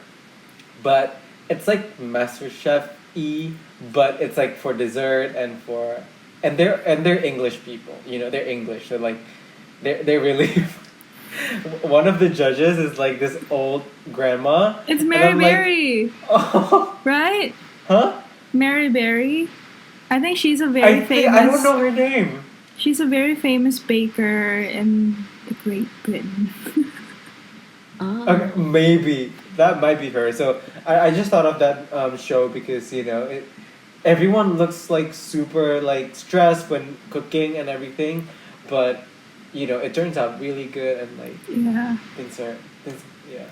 Speaker 2: but it's like MasterChef E, but it's like for dessert and for and they're English people. You know, they're English. They're like they're really. One of the judges is like this old grandma,
Speaker 1: It's
Speaker 2: and
Speaker 1: Mary
Speaker 2: I'm like,
Speaker 1: Berry,
Speaker 2: oh,
Speaker 1: right?
Speaker 2: huh?
Speaker 1: Mary Berry. I think she's a
Speaker 2: I
Speaker 1: very
Speaker 2: think I don't
Speaker 1: famous.
Speaker 2: know her name.
Speaker 1: She's a very famous baker in the Great Britain.
Speaker 2: Okay,
Speaker 3: Oh.
Speaker 2: maybe that might be her. So I just thought of that show because everyone looks like super like stressed when cooking and everything, but it turns out really good and like
Speaker 1: Yeah,
Speaker 2: things yeah.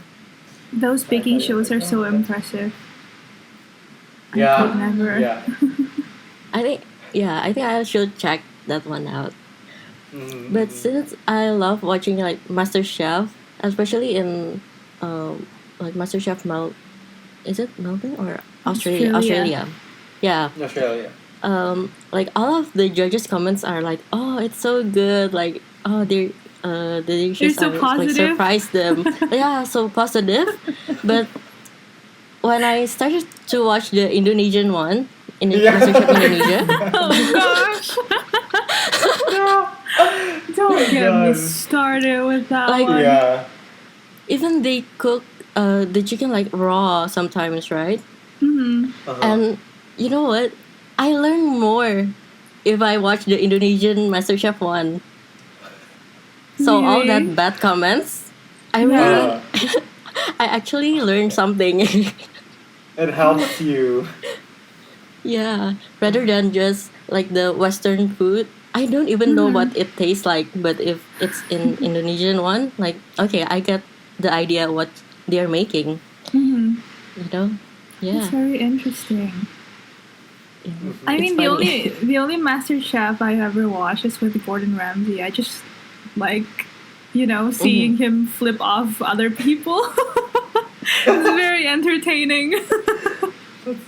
Speaker 1: those
Speaker 2: So I
Speaker 1: baking
Speaker 2: thought it was
Speaker 1: shows
Speaker 2: like,
Speaker 1: are
Speaker 2: oh,
Speaker 1: so
Speaker 2: that's
Speaker 1: impressive. I could
Speaker 2: yeah,
Speaker 1: never.
Speaker 2: yeah.
Speaker 3: I think I think I should check that one out. But
Speaker 2: Mm-hmm.
Speaker 3: since I love watching like MasterChef, especially in like MasterChef is it Melbourne or Australia?
Speaker 1: Australia.
Speaker 3: Australia. Yeah.
Speaker 2: Australia.
Speaker 3: Like all of the judges' comments are like, "Oh, it's so good!" Like, "Oh, the
Speaker 1: They're
Speaker 3: dishes
Speaker 1: so
Speaker 3: are like
Speaker 1: positive.
Speaker 3: surprised them." Yeah, so positive. But when I started to watch the Indonesian one in MasterChef Indonesia,
Speaker 2: Yeah.
Speaker 1: Oh gosh!
Speaker 2: No.
Speaker 1: Don't
Speaker 2: Oh
Speaker 1: get me
Speaker 2: god.
Speaker 1: started with that
Speaker 3: like
Speaker 1: one.
Speaker 2: Yeah.
Speaker 3: even they cook the chicken like raw sometimes, right?
Speaker 1: Hmm.
Speaker 2: Uh-huh.
Speaker 3: And you know what? I learn more if I watch the Indonesian MasterChef one. So all
Speaker 1: Really?
Speaker 3: that bad comments, I
Speaker 1: Yeah.
Speaker 3: really,
Speaker 2: Uh-huh.
Speaker 3: I actually learned something.
Speaker 2: It helps you.
Speaker 3: Yeah, rather than just like the Western food. I don't even know
Speaker 1: Hmm.
Speaker 3: what it tastes like, but if it's in Indonesian one, like okay, I get the idea what they're making.
Speaker 1: Hmm.
Speaker 3: You know,
Speaker 1: That's
Speaker 3: yeah,
Speaker 1: very interesting.
Speaker 2: Mhm.
Speaker 1: I
Speaker 3: it's
Speaker 1: mean,
Speaker 3: funny.
Speaker 1: the only Master Chef I ever watched is with Gordon Ramsay. I just like,
Speaker 3: Mhm.
Speaker 1: seeing him flip off other people. It's very entertaining.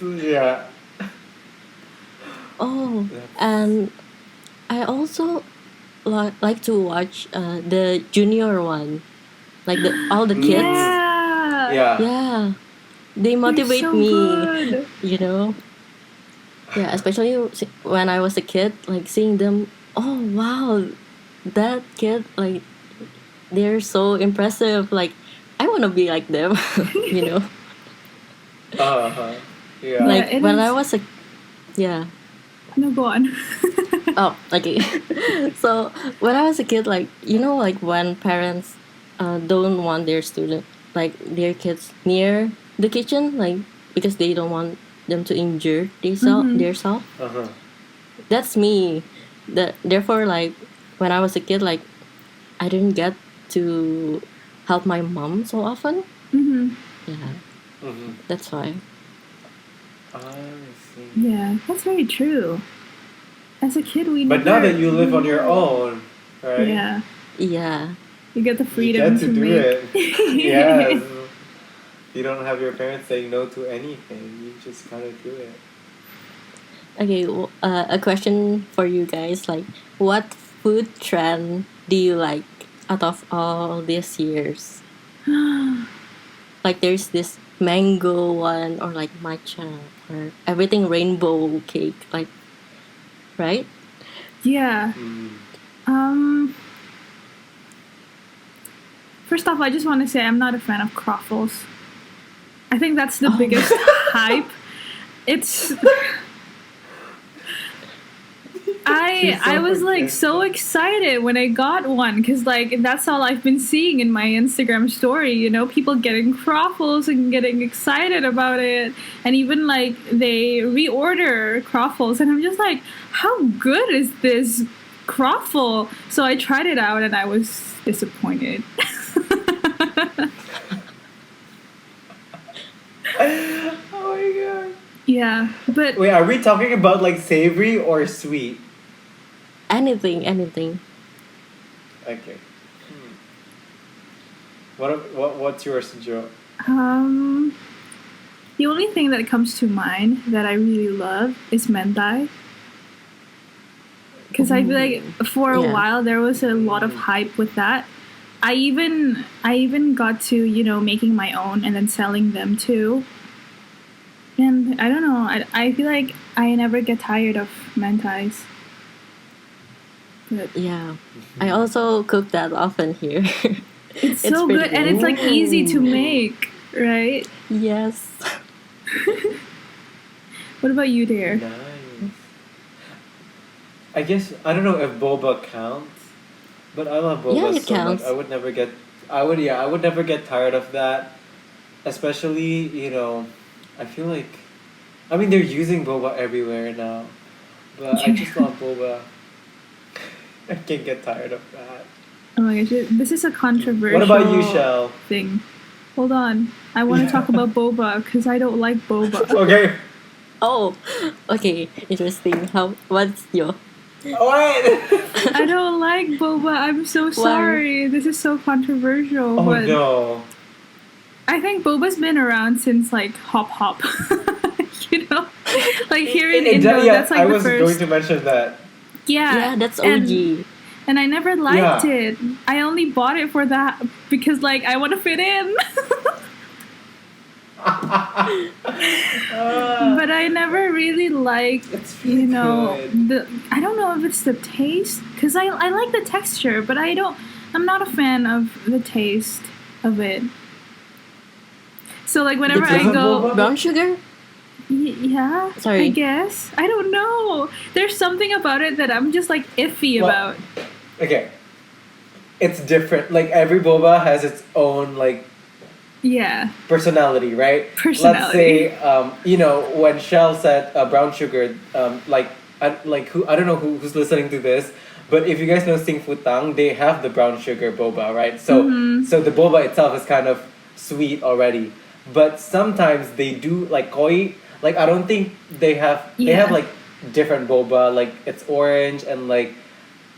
Speaker 2: Yeah.
Speaker 3: Oh,
Speaker 2: That's
Speaker 3: and I also like to watch the junior one, like the all the kids.
Speaker 1: Yeah,
Speaker 2: yeah.
Speaker 3: Yeah, they
Speaker 1: they're
Speaker 3: motivate
Speaker 1: so
Speaker 3: me.
Speaker 1: good.
Speaker 3: You know, yeah, especially when I was a kid, like seeing them. Oh wow, that kid like they're so impressive. Like I want to be like them. You know,
Speaker 2: Uh-huh. Yeah.
Speaker 1: Yeah,
Speaker 3: like
Speaker 1: it
Speaker 3: when I
Speaker 1: is.
Speaker 3: was a yeah.
Speaker 1: No, go on.
Speaker 3: Oh, okay. So when I was a kid, like like when parents don't want their student, like their kids near the kitchen, like because they don't want them to injure
Speaker 1: Hmm.
Speaker 3: their self.
Speaker 2: Uh-huh.
Speaker 3: That's me. That therefore, like when I was a kid, like I didn't get to help my mom so often.
Speaker 1: Hmm.
Speaker 3: Yeah,
Speaker 2: Mm-hmm.
Speaker 3: that's why.
Speaker 2: I see.
Speaker 1: Yeah, that's very true. As a kid, we
Speaker 2: But now
Speaker 1: never.
Speaker 2: that you live on your own, right?
Speaker 1: Yeah,
Speaker 3: Yeah.
Speaker 1: you get the
Speaker 2: You get
Speaker 1: freedom
Speaker 2: to
Speaker 1: to
Speaker 2: do
Speaker 1: make.
Speaker 2: it. Yes. You don't have your parents saying no to anything. You just gotta do it.
Speaker 3: Okay. A question for you guys: like, what food trend do you like out of all these years? Like, there's this mango one, or like matcha, or everything rainbow cake. Like, right?
Speaker 1: Yeah.
Speaker 2: Mm.
Speaker 1: Um. First off, I just want to say I'm not a fan of croffles. I think that's the
Speaker 3: Oh,
Speaker 1: biggest hype. It's
Speaker 2: She's
Speaker 1: I
Speaker 2: so
Speaker 1: was like
Speaker 2: against
Speaker 1: so
Speaker 2: it.
Speaker 1: excited when I got one because like that's all I've been seeing in my Instagram story. People getting croffles and getting excited about it, and even like they reorder croffles, and I'm just like, how good is this croffle? So I tried it out, and I was disappointed.
Speaker 2: Oh my god.
Speaker 1: Yeah, but
Speaker 2: Wait, are we talking about like savory or sweet?
Speaker 3: anything, anything.
Speaker 2: Okay. Hmm. What's yours, Joe?
Speaker 1: um, the only thing that comes to mind that I really love is mentai. Because because I feel like for a
Speaker 3: Yeah.
Speaker 1: while there was a lot of hype with that. I even got to making my own and then selling them too. And I don't know. I feel like I never get tired of mentais. But
Speaker 3: Yeah. I also cook that often here.
Speaker 1: it's so
Speaker 3: pretty
Speaker 1: good, and it's like easy to
Speaker 2: Ooh.
Speaker 1: make, right?
Speaker 3: Yes.
Speaker 1: What about you, dear?
Speaker 2: Nice. I guess I don't know if boba counts, but I love boba
Speaker 3: Yeah, it
Speaker 2: so much.
Speaker 3: counts.
Speaker 2: I would never get tired of that. Especially, I feel like I mean they're using boba everywhere now. But I just love boba. I can't get tired of that.
Speaker 1: Oh my gosh, this is a controversial
Speaker 2: What about you, Shell?
Speaker 1: thing. Hold on, I want to talk about boba because I don't like boba.
Speaker 2: Okay.
Speaker 3: Oh, okay. Interesting. What's your...
Speaker 2: What?
Speaker 1: I don't like boba. I'm so sorry. This is so controversial,
Speaker 2: Oh
Speaker 1: but
Speaker 2: no.
Speaker 1: I think boba's been around since like Hop Hop. Like here in Indo, that's like
Speaker 2: I
Speaker 1: the
Speaker 2: was
Speaker 1: first.
Speaker 2: going to mention that.
Speaker 3: Yeah, that's
Speaker 1: and-
Speaker 3: OG.
Speaker 1: And I never liked
Speaker 2: Yeah.
Speaker 1: it. I only bought it for that because like I want to fit in. But I never really liked,
Speaker 2: It's really good.
Speaker 1: I don't know if it's the taste, because I like the texture, but I'm not a fan of the taste of it. So like whenever
Speaker 2: Because
Speaker 1: I
Speaker 2: of
Speaker 1: go,
Speaker 2: boba?
Speaker 3: Brown sugar?
Speaker 1: yeah,
Speaker 3: Sorry.
Speaker 1: I guess. I don't know. There's something about it that I'm just like iffy
Speaker 2: Well,
Speaker 1: about.
Speaker 2: Okay. It's different. Like every boba has its own like
Speaker 1: Yeah.
Speaker 2: personality, right? Let's
Speaker 1: Personality.
Speaker 2: say, when Shell said brown sugar, who I don't know who's listening to this, but if you guys know Sing Futang, they have the brown sugar boba, right? So
Speaker 1: Mm-hmm.
Speaker 2: so the boba itself is kind of sweet already, but sometimes they do like koi. Like I don't think they have
Speaker 1: Yeah.
Speaker 2: like different boba, like it's orange and like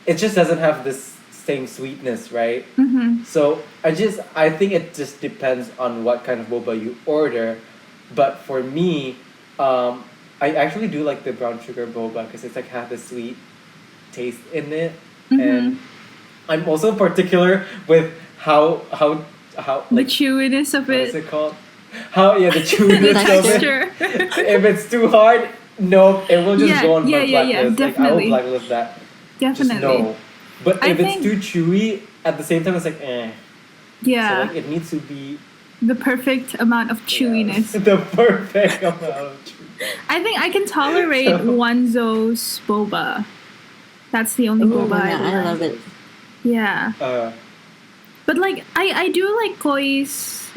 Speaker 2: it just doesn't have this same sweetness, right?
Speaker 1: Mm-hmm.
Speaker 2: So I think it just depends on what kind of boba you order, but for me, I actually do like the brown sugar boba because it's like have the sweet taste in it, and I'm also particular with how
Speaker 1: The
Speaker 2: like
Speaker 1: chewiness of
Speaker 2: what is
Speaker 1: it.
Speaker 2: it called? How the
Speaker 1: The
Speaker 2: chewiness of it.
Speaker 1: texture.
Speaker 2: If it's too hard, no, it will just
Speaker 1: Yeah,
Speaker 2: go on my
Speaker 1: yeah,
Speaker 2: blacklist. Like I will
Speaker 1: definitely.
Speaker 2: blacklist that. Just
Speaker 1: Definitely.
Speaker 2: no. But
Speaker 1: I
Speaker 2: if it's
Speaker 1: think-
Speaker 2: too chewy, at the same time it's like eh.
Speaker 1: Yeah.
Speaker 2: So like it needs to be
Speaker 1: The perfect amount of chewiness.
Speaker 2: the perfect amount of chewy.
Speaker 1: I think I can tolerate Wanzo's boba. That's the only
Speaker 3: Oh,
Speaker 1: boba
Speaker 3: yeah, I
Speaker 1: I like.
Speaker 3: love it.
Speaker 1: Yeah. But like I do like Koi's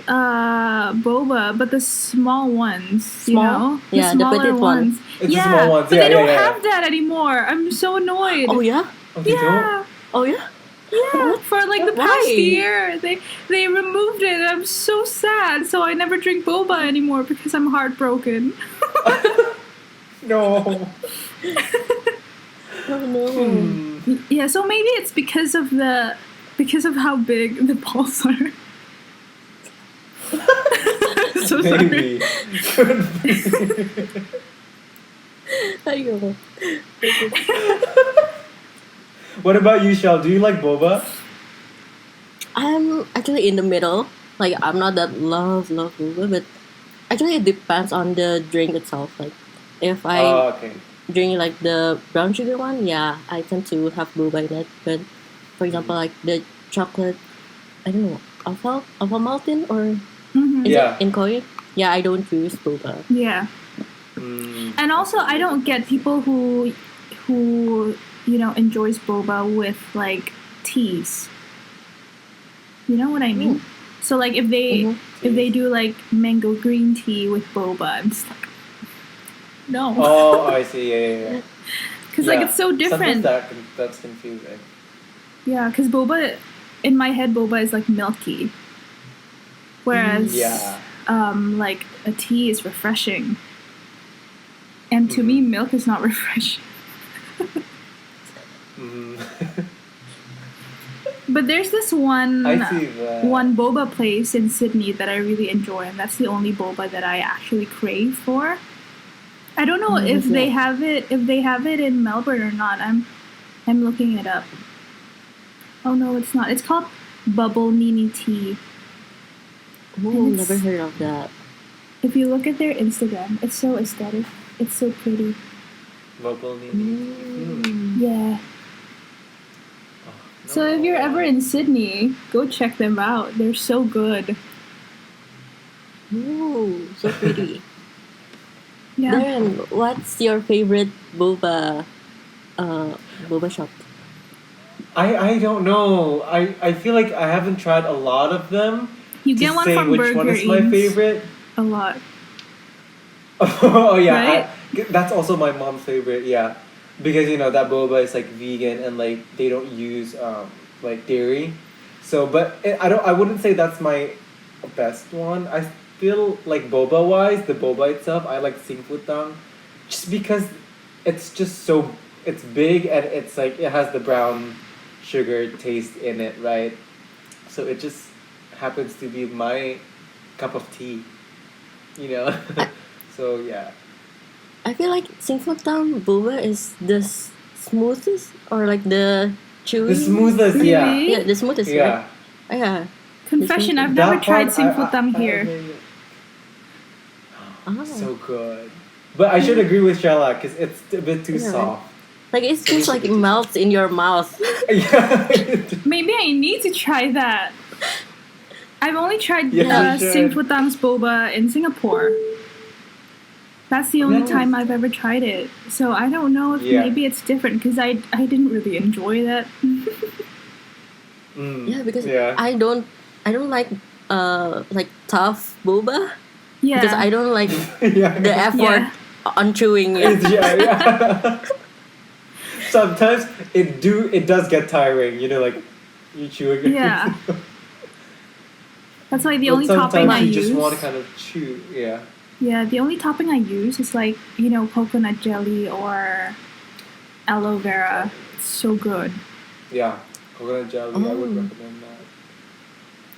Speaker 1: boba, but the small ones, you
Speaker 3: Small?
Speaker 1: know?
Speaker 3: Yeah, the
Speaker 1: smaller
Speaker 3: petite one.
Speaker 1: ones.
Speaker 2: It's the
Speaker 1: yeah,
Speaker 2: small ones.
Speaker 1: but
Speaker 2: Yeah,
Speaker 1: they don't
Speaker 2: yeah, yeah.
Speaker 1: have that anymore. I'm so annoyed.
Speaker 3: Oh, yeah?
Speaker 2: Oh, they don't?
Speaker 1: yeah.
Speaker 3: Oh, yeah?
Speaker 1: Yeah, for like the past
Speaker 3: Why?
Speaker 1: year, they removed it. I'm so sad. So I never drink boba anymore because I'm heartbroken.
Speaker 2: No.
Speaker 3: Oh, no.
Speaker 1: Yeah, so maybe it's because of how big the balls are. So sorry.
Speaker 2: Maybe. Could be.
Speaker 3: Ayaw.
Speaker 2: What about you, Shell? Do you like boba?
Speaker 3: I'm actually in the middle. Like, I'm not that love boba, but actually it depends on the drink itself. Like, if I
Speaker 2: Oh, okay.
Speaker 3: drink like the brown sugar one, yeah, I tend to have boba in it. But for example, like the chocolate, I don't know, alpha maltin or
Speaker 1: Mhm.
Speaker 3: is
Speaker 2: Yeah.
Speaker 3: it in Koi? Yeah, I don't use boba.
Speaker 1: Yeah.
Speaker 2: Mm.
Speaker 1: And also, I don't get people who enjoys boba with like teas. You know what I mean? So like if they do like mango green tea with boba, I'm just like, no,
Speaker 2: Oh, I see. Yeah.
Speaker 1: because like it's so different.
Speaker 2: Sometimes that's confusing.
Speaker 1: Yeah, because boba, in my head, boba is like milky, whereas
Speaker 2: Yeah.
Speaker 1: like a tea is refreshing. And to me, milk is not refreshing.
Speaker 2: Mm.
Speaker 1: But there's this one
Speaker 2: I see that.
Speaker 1: one boba place in Sydney that I really enjoy, and that's the only boba that I actually crave for. I don't know if they have it in Melbourne or not. I'm looking it up. Oh no, it's not. It's called Bubble Nini Tea.
Speaker 3: Oh,
Speaker 1: And
Speaker 3: never
Speaker 1: it's,
Speaker 3: heard of that.
Speaker 1: if you look at their Instagram, it's so aesthetic. It's so pretty.
Speaker 2: Bubble Nini.
Speaker 1: Yeah.
Speaker 2: Oh,
Speaker 1: So if
Speaker 2: no.
Speaker 1: you're ever in Sydney, go check them out. They're so good.
Speaker 3: Ooh, so pretty.
Speaker 1: Yeah.
Speaker 3: Darren, what's your favorite boba shop?
Speaker 2: I don't know. I feel like I haven't tried a lot of them
Speaker 1: You
Speaker 2: to
Speaker 1: get one
Speaker 2: say
Speaker 1: from
Speaker 2: which
Speaker 1: Burger
Speaker 2: one is my
Speaker 1: Inns
Speaker 2: favorite.
Speaker 1: a lot.
Speaker 2: Oh yeah,
Speaker 1: Right?
Speaker 2: that's also my mom's favorite. Yeah, because that boba is like vegan and like they don't use like dairy. So, but I wouldn't say that's my best one. I feel like boba wise, the boba itself, I like singputang, just because it's just it's big and it's like it has the brown sugar taste in it, right? So it just happens to be my cup of tea, you know. So yeah.
Speaker 3: I feel like Singfotang boba is the smoothest or like the chewy.
Speaker 2: The smoothest, yeah.
Speaker 1: Really?
Speaker 3: Yeah, the smoothest,
Speaker 2: Yeah.
Speaker 3: right? Yeah.
Speaker 1: Confession, I've
Speaker 2: That
Speaker 1: never tried
Speaker 2: part, I-
Speaker 1: Singfutang
Speaker 2: I
Speaker 1: here.
Speaker 2: agree.
Speaker 3: Oh.
Speaker 2: So good. But I should agree with Shella because it's a bit too
Speaker 3: Yeah.
Speaker 2: soft.
Speaker 3: Like it
Speaker 2: So
Speaker 3: just
Speaker 2: it's a
Speaker 3: like
Speaker 2: bit too
Speaker 3: melts in your mouth.
Speaker 2: Yeah.
Speaker 1: Maybe I need to try that. I've only tried
Speaker 2: Yeah, you should.
Speaker 1: Singfutang's boba in Singapore. That's the only
Speaker 2: Yes.
Speaker 1: time I've ever tried it. So I don't know if
Speaker 2: Yeah.
Speaker 1: maybe it's different because I didn't really enjoy that.
Speaker 3: Yeah, because
Speaker 2: Yeah.
Speaker 3: I don't like tough boba
Speaker 1: Yeah.
Speaker 3: because I don't like
Speaker 2: Yeah.
Speaker 3: the effort on chewing it.
Speaker 2: Yeah. Sometimes it does get tiring, like you chewing it.
Speaker 1: Yeah. That's why the
Speaker 2: But
Speaker 1: only topping
Speaker 2: sometimes
Speaker 1: I
Speaker 2: you
Speaker 1: use.
Speaker 2: just want to kind of chew. Yeah.
Speaker 1: Yeah, the only topping I use is like, coconut jelly or aloe vera. It's so good.
Speaker 2: Yeah. Coconut jelly, I would
Speaker 3: Oh.
Speaker 2: recommend that.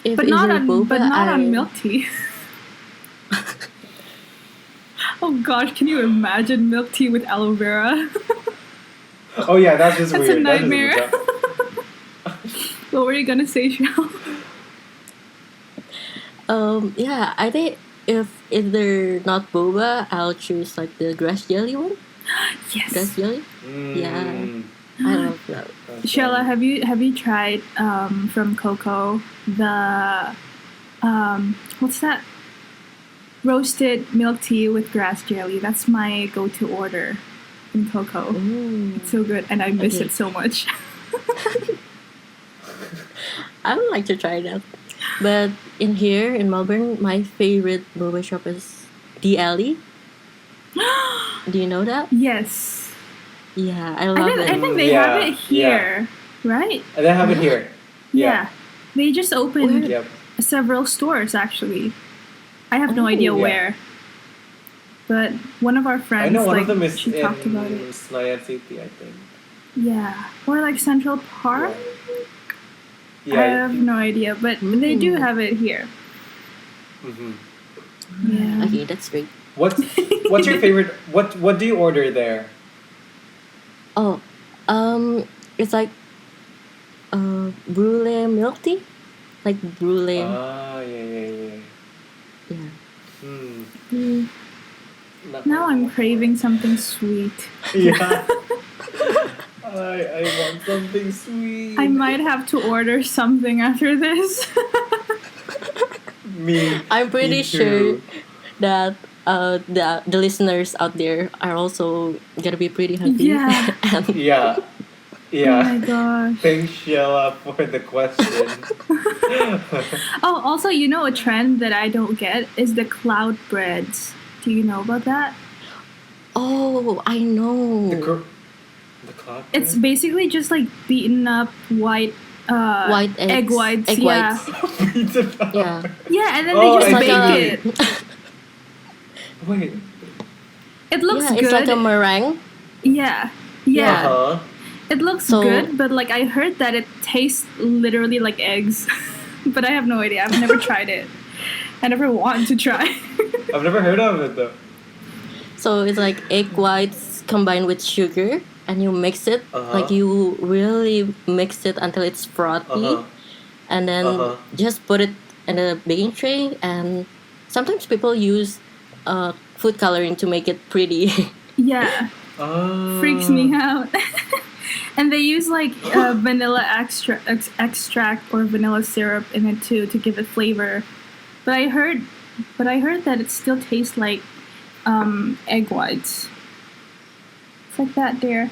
Speaker 3: If
Speaker 1: But
Speaker 3: it's
Speaker 1: not
Speaker 3: a
Speaker 1: on
Speaker 3: boba,
Speaker 1: on milk tea. Oh gosh, can you imagine milk tea with aloe vera?
Speaker 2: Oh yeah, that's just
Speaker 1: That's
Speaker 2: weird.
Speaker 1: a
Speaker 2: That's just
Speaker 1: nightmare.
Speaker 2: weird.
Speaker 1: What were you gonna say, Shell?
Speaker 3: Yeah, I think if they're not boba, I'll choose like the grass jelly one. Grass
Speaker 1: Yes.
Speaker 3: jelly.
Speaker 2: Mm,
Speaker 3: I love that.
Speaker 2: that's
Speaker 1: Shella,
Speaker 2: fun.
Speaker 1: have you tried from Coco the what's that? Roasted milk tea with grass jelly. That's my go-to order in Coco.
Speaker 3: Mm.
Speaker 1: It's so good, and I miss
Speaker 3: Okay.
Speaker 1: it so much.
Speaker 3: I would like to try that. But in here in Melbourne, my favorite boba shop is The Alley. Do you know that?
Speaker 1: Yes,
Speaker 3: Yeah, I
Speaker 1: I
Speaker 3: love
Speaker 1: think
Speaker 3: it.
Speaker 1: they have
Speaker 2: Yeah,
Speaker 1: it here, right?
Speaker 2: And they have it here.
Speaker 1: Yeah. They just opened
Speaker 3: Where?
Speaker 2: Yep.
Speaker 1: several stores actually. I have no
Speaker 3: Oh.
Speaker 1: idea
Speaker 2: Yeah.
Speaker 1: where. But one of our friends,
Speaker 2: I know one
Speaker 1: like,
Speaker 2: of them is
Speaker 1: she
Speaker 2: in
Speaker 1: talked about it.
Speaker 2: Senayan City, I think.
Speaker 1: Yeah. Or like Central Park? I
Speaker 2: Yeah.
Speaker 1: have no idea, but they do
Speaker 3: Mm.
Speaker 1: have it here.
Speaker 2: Mm-hmm.
Speaker 1: Yeah.
Speaker 3: Okay, that's great.
Speaker 2: What's your favorite? What do you order there?
Speaker 3: Oh, it's like brulee milk tea, like brulee.
Speaker 2: Ah, yeah.
Speaker 3: Yeah.
Speaker 2: Hmm.
Speaker 1: Mm. Now I'm craving something sweet.
Speaker 2: Yeah. I want something sweet.
Speaker 1: I might have to order something after this.
Speaker 2: Me.
Speaker 3: I'm pretty
Speaker 2: me
Speaker 3: sure
Speaker 2: too.
Speaker 3: that the listeners out there are also gonna be pretty hungry.
Speaker 1: Yeah.
Speaker 3: And
Speaker 2: Yeah.
Speaker 1: Oh
Speaker 2: Yeah.
Speaker 1: my gosh.
Speaker 2: Thanks, Sheila, for the question.
Speaker 1: Oh, also, a trend that I don't get is the cloud breads. Do you know about that?
Speaker 3: oh, I know.
Speaker 2: The clock.
Speaker 1: It's
Speaker 2: bread?
Speaker 1: basically just like beaten up white
Speaker 3: White eggs.
Speaker 1: egg whites.
Speaker 3: Egg
Speaker 1: Yeah.
Speaker 3: whites.
Speaker 2: Pizza dough.
Speaker 3: Yeah.
Speaker 1: Yeah, and then
Speaker 2: Oh,
Speaker 1: they just
Speaker 3: It's like
Speaker 1: bake
Speaker 3: a
Speaker 1: it.
Speaker 2: Wait.
Speaker 1: It looks
Speaker 3: yeah,
Speaker 1: good.
Speaker 3: it's like a meringue.
Speaker 1: Yeah. Yeah.
Speaker 3: Yeah.
Speaker 2: Uh-huh.
Speaker 1: It looks
Speaker 3: So-
Speaker 1: good, but like I heard that it tastes literally like eggs. But I have no idea. I've never tried it. I never want to try.
Speaker 2: I've never heard of it though.
Speaker 3: So it's like egg whites combined with sugar, and you mix it. Like
Speaker 2: Uh-huh.
Speaker 3: you really mix it until it's frothy,
Speaker 2: Uh-huh.
Speaker 3: and then
Speaker 2: Uh-huh.
Speaker 3: just put it in a baking tray. And sometimes people use food coloring to make it pretty.
Speaker 1: Yeah, freaks
Speaker 2: Ah.
Speaker 1: me out. And they use like vanilla extract or vanilla syrup in it too to give it flavor. But I heard that it still tastes like egg whites. It's like that there.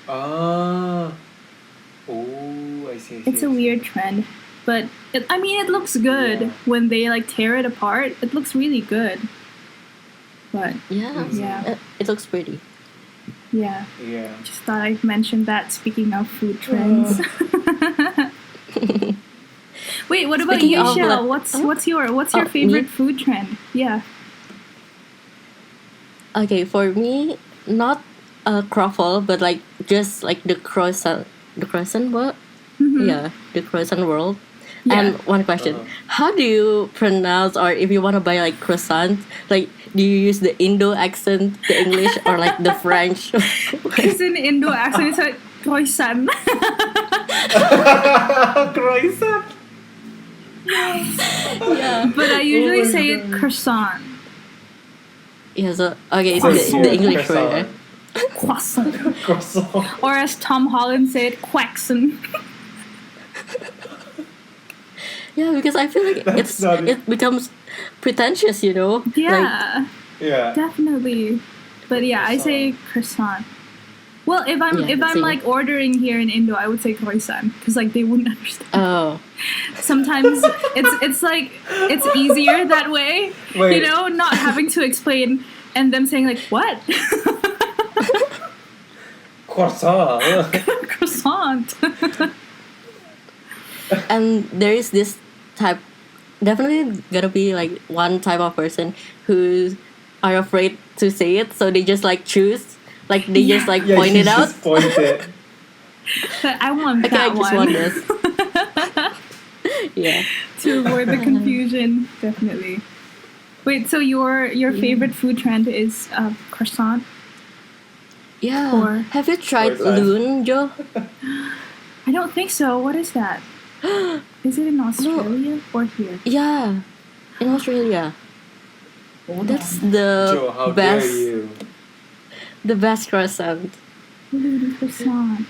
Speaker 2: Ah. Oh, I see, I see,
Speaker 1: It's a
Speaker 2: I see.
Speaker 1: weird trend, but I mean, it looks good
Speaker 2: Yeah.
Speaker 1: when they like tear it apart. It looks really good. But
Speaker 3: Yeah,
Speaker 1: yeah,
Speaker 3: it looks pretty.
Speaker 1: yeah.
Speaker 2: Yeah.
Speaker 1: Just thought I'd mention that. Speaking of food trends. Wait, what about
Speaker 3: Speaking
Speaker 1: you,
Speaker 3: of
Speaker 1: Shell?
Speaker 3: like,
Speaker 1: What's your favorite
Speaker 3: me?
Speaker 1: food trend? Yeah.
Speaker 3: Okay, for me, not a croffle, but like just like the croissant world. Yeah, the croissant world.
Speaker 1: Yeah.
Speaker 3: And one question:
Speaker 2: Uh-huh.
Speaker 3: how do you pronounce, or if you want to buy like croissant, like do you use the Indo accent, the English, or like the French?
Speaker 1: Because in Indo accent it's like croissant.
Speaker 2: Croissant.
Speaker 3: Yeah.
Speaker 1: But I
Speaker 2: Oh
Speaker 1: usually
Speaker 2: my
Speaker 1: say it
Speaker 2: God.
Speaker 1: croissant.
Speaker 3: Yeah. So okay, it's
Speaker 1: Croissant.
Speaker 3: the English
Speaker 2: Croissant.
Speaker 3: version.
Speaker 1: Croissant.
Speaker 2: Croissant.
Speaker 1: Or as Tom Holland said, quackson.
Speaker 3: Yeah, because I feel like
Speaker 2: That's not it.
Speaker 3: it becomes pretentious, you know. Like,
Speaker 1: Yeah,
Speaker 2: Yeah.
Speaker 1: definitely. But yeah, I say croissant. Well, if
Speaker 3: Yeah,
Speaker 1: I'm
Speaker 3: same.
Speaker 1: like ordering here in Indo, I would say croissant because like they wouldn't understand.
Speaker 3: oh,
Speaker 1: Sometimes it's like it's easier that way,
Speaker 2: Wait.
Speaker 1: you know, not having to explain and them saying like what
Speaker 2: Croissant.
Speaker 1: croissant.
Speaker 3: and there is this type, definitely gonna be like one type of person who are afraid to say it, so they just like choose, like they just like
Speaker 2: Yeah,
Speaker 3: point
Speaker 2: you
Speaker 3: it out.
Speaker 2: just point it.
Speaker 1: But I want
Speaker 3: Okay, I
Speaker 1: that
Speaker 3: just
Speaker 1: one
Speaker 3: want this. Yeah.
Speaker 1: to avoid the confusion. Definitely. Wait, so your favorite food trend is croissant?
Speaker 3: Yeah.
Speaker 1: Or-
Speaker 3: Have you tried
Speaker 2: Croissant.
Speaker 3: loon, Joe?
Speaker 1: I don't think so. What is that? Is it in Australia or here?
Speaker 3: Yeah, in Australia. That's the
Speaker 2: Joe, how
Speaker 3: best,
Speaker 2: dare you?
Speaker 3: the best croissant.
Speaker 1: Croissant.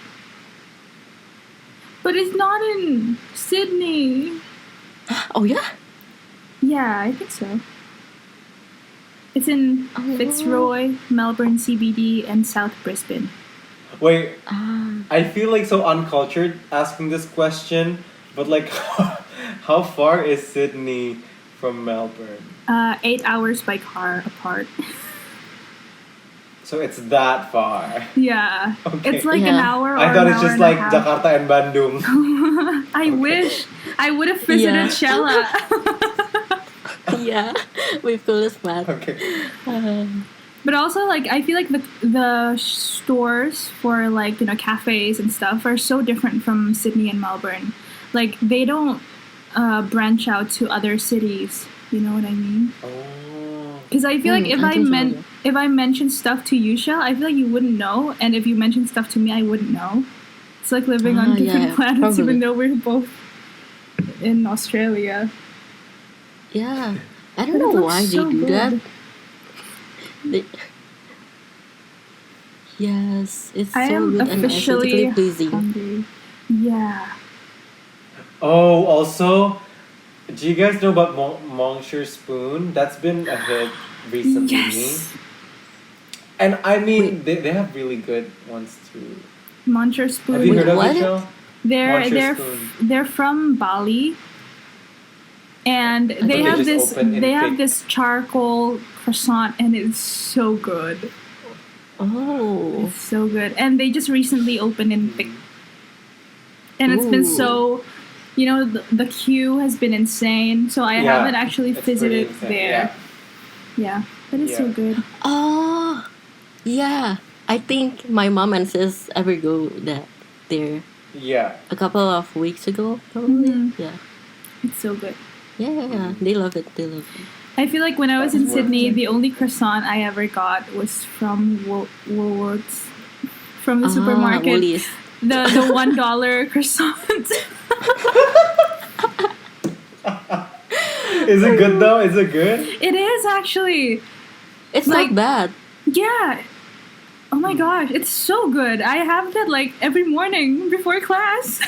Speaker 1: But it's not in Sydney.
Speaker 3: Oh yeah.
Speaker 1: Yeah, I think so. It's in
Speaker 3: Oh.
Speaker 1: Fitzroy, Melbourne CBD, and South Brisbane.
Speaker 2: Wait,
Speaker 3: Ah.
Speaker 2: I feel like so uncultured asking this question, but like, how far is Sydney from Melbourne?
Speaker 1: 8 hours by car apart.
Speaker 2: So it's that far.
Speaker 1: Yeah.
Speaker 2: Okay.
Speaker 1: It's like an
Speaker 3: Yeah.
Speaker 1: hour or
Speaker 2: I thought
Speaker 1: an
Speaker 2: it's
Speaker 1: hour
Speaker 2: just
Speaker 1: and a
Speaker 2: like
Speaker 1: half.
Speaker 2: Jakarta and Bandung.
Speaker 1: I wish I would have visited
Speaker 3: Yeah.
Speaker 1: Shella.
Speaker 3: Yeah, we've got this mad.
Speaker 2: Okay.
Speaker 1: But also, like, I feel like the stores for, like, you know, cafes and stuff are so different from Sydney and Melbourne. Like, they don't branch out to other cities. You know what I mean?
Speaker 2: Oh.
Speaker 1: Because I feel like
Speaker 3: I think so, yeah.
Speaker 1: if I mention stuff to you, Shell, I feel like you wouldn't know, and if you mention stuff to me, I wouldn't know. It's like living on different
Speaker 3: yeah,
Speaker 1: planets,
Speaker 3: probably.
Speaker 1: even though we're both in Australia.
Speaker 3: Yeah, I
Speaker 1: But
Speaker 3: don't
Speaker 1: it
Speaker 3: know
Speaker 1: looks
Speaker 3: why
Speaker 1: so
Speaker 3: they do
Speaker 1: good.
Speaker 3: that. They- yes, it's
Speaker 1: I
Speaker 3: so
Speaker 1: am
Speaker 3: good and
Speaker 1: officially
Speaker 3: aesthetically pleasing.
Speaker 1: hungry. Yeah.
Speaker 2: Oh, also, do you guys know about Monsieur Spoon? That's been a hit recently.
Speaker 1: Yes.
Speaker 2: And I mean,
Speaker 3: Wait.
Speaker 2: they have really good ones too.
Speaker 1: Monster Spoon.
Speaker 2: Have you heard of
Speaker 3: what?
Speaker 2: it, Shell?
Speaker 1: They're
Speaker 2: Monster
Speaker 1: they're
Speaker 2: Spoon.
Speaker 1: they're from Bali, and they
Speaker 2: they
Speaker 1: have
Speaker 2: just
Speaker 1: this
Speaker 2: opened in
Speaker 1: they have
Speaker 2: big-
Speaker 1: this charcoal croissant, and it's so good.
Speaker 3: Oh,
Speaker 1: It's so good, and they just recently opened in Vic, and it's been
Speaker 3: Ooh.
Speaker 1: so, you know, the queue has been insane. So I
Speaker 2: Yeah,
Speaker 1: haven't actually
Speaker 2: it's pretty
Speaker 1: visited
Speaker 2: insane,
Speaker 1: there. Yeah, but it's so
Speaker 2: Yeah.
Speaker 1: good.
Speaker 3: oh, yeah. I think my mom and sis ever go there
Speaker 2: Yeah.
Speaker 3: a couple of weeks ago, probably.
Speaker 1: Mhm.
Speaker 3: Yeah.
Speaker 1: It's so good.
Speaker 3: Yeah, they love it. They love it.
Speaker 1: I feel like when I was
Speaker 2: That's
Speaker 1: in
Speaker 2: worth
Speaker 1: Sydney,
Speaker 2: it.
Speaker 1: the only croissant I ever got was from Woolworths from the supermarket.
Speaker 3: Woolies.
Speaker 1: The $1 croissant.
Speaker 2: Is it good though? Is it good?
Speaker 1: It is actually.
Speaker 3: It's
Speaker 1: Like-
Speaker 3: not bad.
Speaker 1: Yeah. Oh my gosh, it's so good. I have that like every morning before class.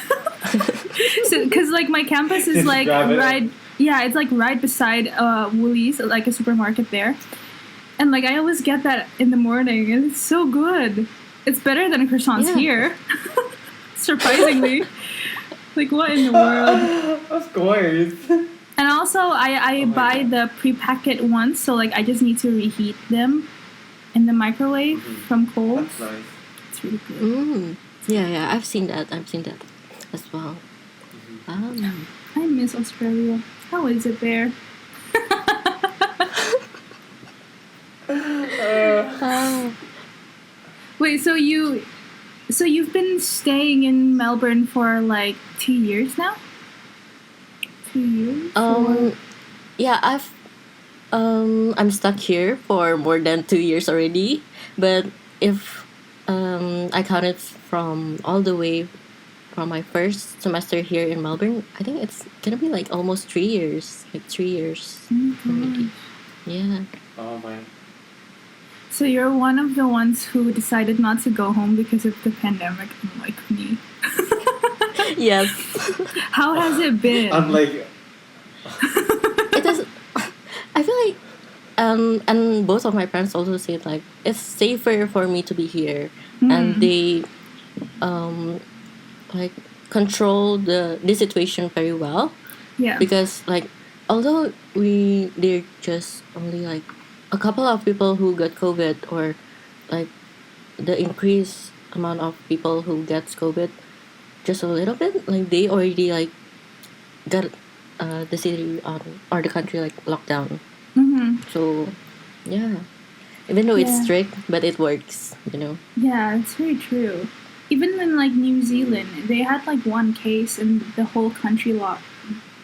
Speaker 1: Because like my campus is
Speaker 2: Just
Speaker 1: like
Speaker 2: grab it.
Speaker 1: right. Yeah, it's like right beside Woolies, like a supermarket there. And like I always get that in the morning, and it's so good. It's better than croissants
Speaker 3: Yeah.
Speaker 1: here. Surprisingly. Like what in the world?
Speaker 2: Of course.
Speaker 1: And also I
Speaker 2: Oh my
Speaker 1: buy
Speaker 2: God.
Speaker 1: the pre-packet ones, so like I just need to reheat them in the microwave
Speaker 2: Mhm.
Speaker 1: from cold.
Speaker 2: That's nice.
Speaker 1: It's really good.
Speaker 3: Yeah, I've seen that as well.
Speaker 1: I miss Australia. How is it there? Wait, so you've been staying in Melbourne for like 2 years now? 2 years? Or-
Speaker 3: Yeah, I'm stuck here for more than 2 years already. But if I count it from all the way from my first semester here in Melbourne, I think it's gonna be like almost 3 years. Like 3 years already. Yeah.
Speaker 2: Oh my.
Speaker 1: So you're one of the ones who decided not to go home because of the pandemic, unlike me.
Speaker 3: Yes.
Speaker 1: How has it been?
Speaker 2: Unlike
Speaker 3: It is. I feel like, and both of my parents also said like it's safer for me to be here, and they, like control the situation very well,
Speaker 1: Yeah.
Speaker 3: because like although they're just only like a couple of people who got COVID, or like the increased amount of people who gets COVID just a little bit, like they already like got the city or the country like locked down.
Speaker 1: Mm-hmm.
Speaker 3: So yeah, even though
Speaker 1: Yeah.
Speaker 3: it's strict, but it works, you know.
Speaker 1: Yeah, it's very true. Even in like New Zealand, they had like one case and the whole country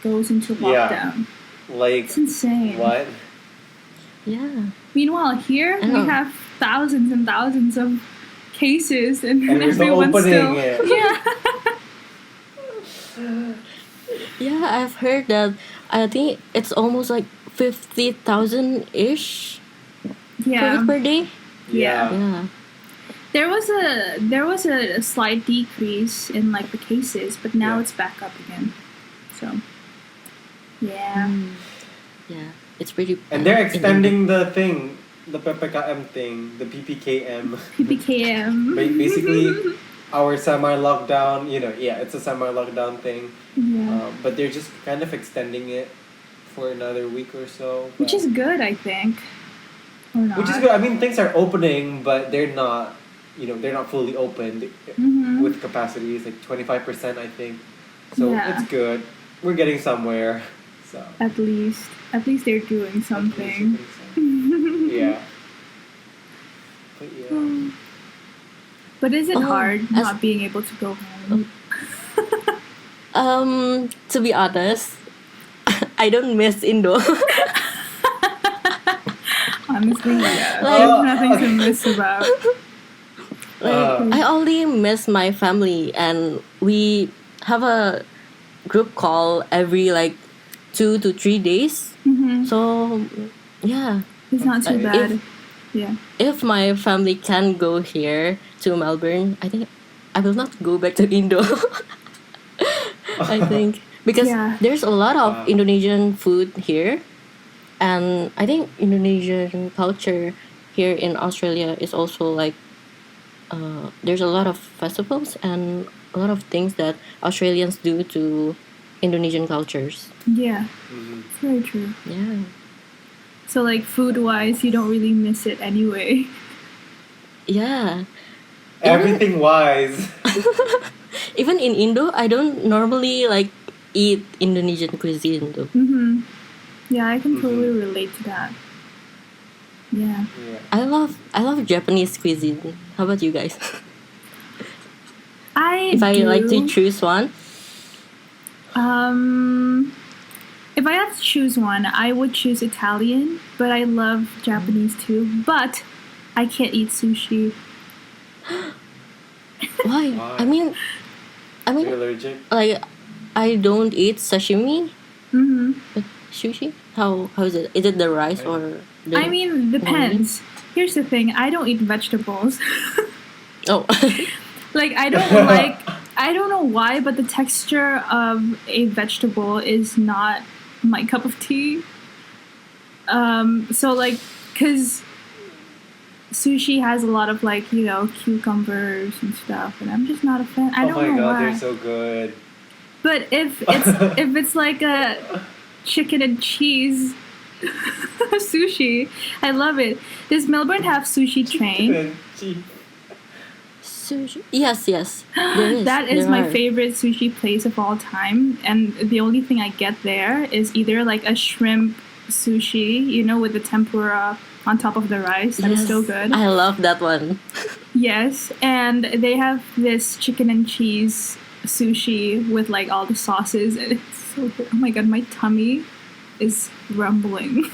Speaker 1: goes into
Speaker 2: Yeah.
Speaker 1: lockdown.
Speaker 2: like
Speaker 1: It's insane.
Speaker 2: what?
Speaker 3: Yeah.
Speaker 1: Meanwhile, here
Speaker 3: I
Speaker 1: we
Speaker 3: know.
Speaker 1: have thousands and thousands of cases, and,
Speaker 2: And we're still
Speaker 1: everyone's
Speaker 2: opening
Speaker 1: still
Speaker 2: it.
Speaker 1: yeah.
Speaker 3: Yeah, I've heard that. I think it's almost like 50,000 ish
Speaker 1: Yeah.
Speaker 3: per day.
Speaker 1: Yeah.
Speaker 3: Yeah.
Speaker 1: There was a slight decrease in like the cases, but now
Speaker 2: Yeah.
Speaker 1: it's back up again. So yeah.
Speaker 3: Yeah, it's pretty.
Speaker 2: And they're
Speaker 3: in
Speaker 2: extending the thing, the PPKM thing, the PPKM.
Speaker 1: PPKM.
Speaker 2: Basically, our semi-lockdown. It's a semi-lockdown thing.
Speaker 1: Yeah.
Speaker 2: But they're just kind of extending it for another week or so.
Speaker 1: Which
Speaker 2: but-
Speaker 1: is good, I think. Or not.
Speaker 2: Which is good. I mean, things are opening, but they're not. They're not fully open
Speaker 1: Mhm.
Speaker 2: with capacities like 25%, I think. So
Speaker 1: Yeah.
Speaker 2: it's good. We're getting somewhere. So
Speaker 1: At least they're doing something.
Speaker 2: Yeah. But yeah.
Speaker 1: But is it
Speaker 3: Oh,
Speaker 1: hard
Speaker 3: as-
Speaker 1: not being able to go home?
Speaker 3: To be honest, I don't miss Indo.
Speaker 1: Honestly, yeah.
Speaker 3: Like-
Speaker 1: There's nothing to miss about.
Speaker 3: I only miss my family, and we have a group call every like 2 to 3 days.
Speaker 1: Hmm.
Speaker 3: So yeah,
Speaker 1: It's not too
Speaker 2: If-
Speaker 1: bad. Yeah.
Speaker 3: if my family can go here to Melbourne, I think I will not go back to Indo. I think because
Speaker 1: Yeah.
Speaker 3: there's a lot of
Speaker 2: Wow.
Speaker 3: Indonesian food here, and I think Indonesian culture here in Australia is also like there's a lot of festivals and a lot of things that Australians do to Indonesian cultures.
Speaker 1: Yeah.
Speaker 2: Mhm.
Speaker 1: It's very true.
Speaker 3: Yeah,
Speaker 1: So like food wise, you don't really miss it anyway.
Speaker 3: yeah.
Speaker 2: Everything wise.
Speaker 3: Even in Indo, I don't normally like eat Indonesian cuisine though.
Speaker 1: Mm-hmm. Yeah, I can totally
Speaker 2: Mhm.
Speaker 1: relate to that. Yeah.
Speaker 2: Yeah.
Speaker 3: I love Japanese cuisine. How about you guys?
Speaker 1: I
Speaker 3: If I like to
Speaker 1: do.
Speaker 3: choose one,
Speaker 1: If I had to choose one, I would choose Italian, but I love Japanese too. But I can't eat sushi.
Speaker 3: Why?
Speaker 2: Why?
Speaker 3: I
Speaker 2: You're
Speaker 3: mean,
Speaker 2: allergic?
Speaker 3: like I don't eat sashimi,
Speaker 1: Mm-hmm.
Speaker 3: but sushi. How is it? Is it the rice or the
Speaker 1: I mean,
Speaker 3: nori?
Speaker 1: depends. Here's the thing: I don't eat vegetables.
Speaker 3: Oh,
Speaker 1: Like I don't know why, but the texture of a vegetable is not my cup of tea. So like, cause sushi has a lot of like cucumbers and stuff, and I'm just not a fan. I
Speaker 2: Oh
Speaker 1: don't
Speaker 2: my
Speaker 1: know
Speaker 2: god,
Speaker 1: why.
Speaker 2: they're so good.
Speaker 1: But if it's like a chicken and cheese sushi, I love it. Does Melbourne have sushi train?
Speaker 2: And cheese.
Speaker 3: sushi. Yes, yes. There is.
Speaker 1: That is
Speaker 3: There
Speaker 1: my
Speaker 3: are.
Speaker 1: favorite sushi place of all time, and the only thing I get there is either like a shrimp sushi, with the tempura on top of the rice. That is so
Speaker 3: Yes,
Speaker 1: good.
Speaker 3: I love that one.
Speaker 1: Yes, and they have this chicken and cheese sushi with like all the sauces, and it's so good. Oh my god, my tummy is rumbling.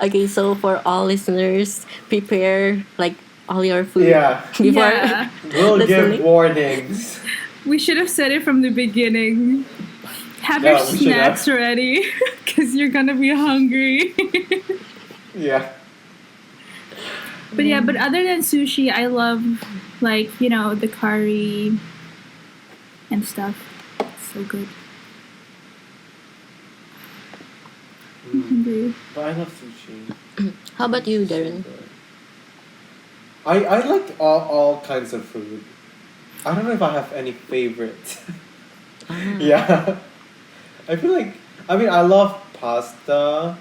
Speaker 3: Okay, so for all listeners, prepare like all your food
Speaker 2: Yeah.
Speaker 3: before
Speaker 1: Yeah,
Speaker 2: We'll give
Speaker 3: listening.
Speaker 2: warnings.
Speaker 1: we should have said it from the beginning. Have
Speaker 2: Yeah,
Speaker 1: your
Speaker 2: we should have.
Speaker 1: snacks ready, because you're gonna be hungry.
Speaker 2: Yeah.
Speaker 1: But yeah, but other than sushi, I love like the curry and stuff. It's so good. I'm
Speaker 2: Mm.
Speaker 1: hungry.
Speaker 2: But I love sushi.
Speaker 3: How about you,
Speaker 2: So
Speaker 3: Darren?
Speaker 2: good. I like all kinds of food. I don't know if I have any favorite.
Speaker 3: Ah,
Speaker 2: Yeah. I feel like I love pasta.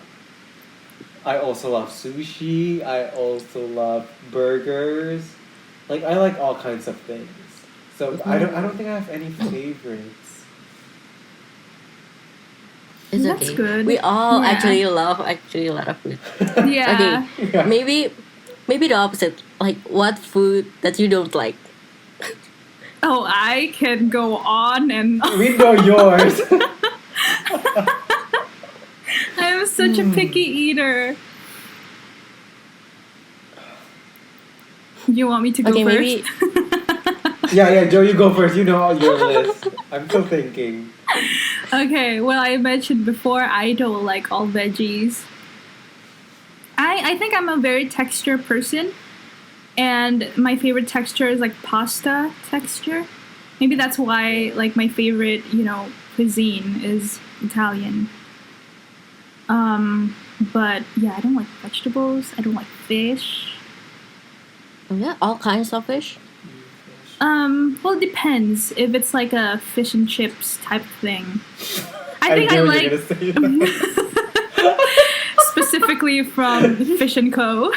Speaker 2: I also love sushi. I also love burgers. Like I like all kinds of things. So I don't think I have any favorites.
Speaker 3: it's
Speaker 1: That's
Speaker 3: okay.
Speaker 1: good.
Speaker 3: We all
Speaker 1: Yeah.
Speaker 3: actually love actually a lot of food.
Speaker 1: Yeah.
Speaker 3: Okay,
Speaker 2: Yeah.
Speaker 3: maybe the opposite. Like what food that you don't like?
Speaker 1: Oh, I can go on and on.
Speaker 2: We know yours.
Speaker 1: I am such a picky eater. You want me to go
Speaker 3: Okay,
Speaker 1: first?
Speaker 3: maybe
Speaker 2: Yeah, Joe, you go first. You know your list. I'm still thinking.
Speaker 1: Okay, well, I mentioned before I don't like all veggies. I think I'm a very texture person, and my favorite texture is like pasta texture. Maybe that's why like my favorite cuisine is Italian. But yeah, I don't like vegetables. I don't like fish.
Speaker 3: oh yeah, all kinds of fish.
Speaker 1: Well, it depends. If it's like a fish and chips type thing, I
Speaker 2: I
Speaker 1: think I
Speaker 2: knew you
Speaker 1: like
Speaker 2: were gonna say that.
Speaker 1: specifically from Fish and Co.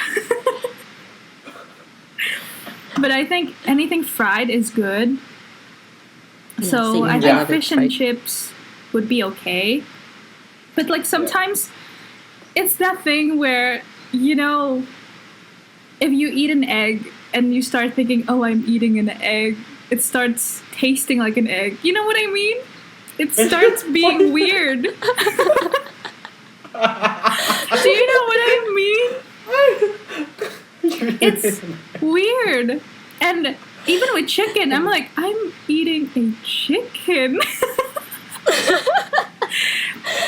Speaker 1: But I think anything fried is good.
Speaker 3: Yeah,
Speaker 1: So
Speaker 3: same
Speaker 1: I
Speaker 3: here.
Speaker 1: think
Speaker 3: love it
Speaker 1: fish and
Speaker 3: fried.
Speaker 1: chips would be okay. But like sometimes it's that thing where, if you eat an egg and you start thinking, oh, I'm eating an egg, it starts tasting like an egg. You know what I mean? It starts being weird. Do you know what I mean? It's weird. And even with chicken, I'm like, I'm eating a chicken.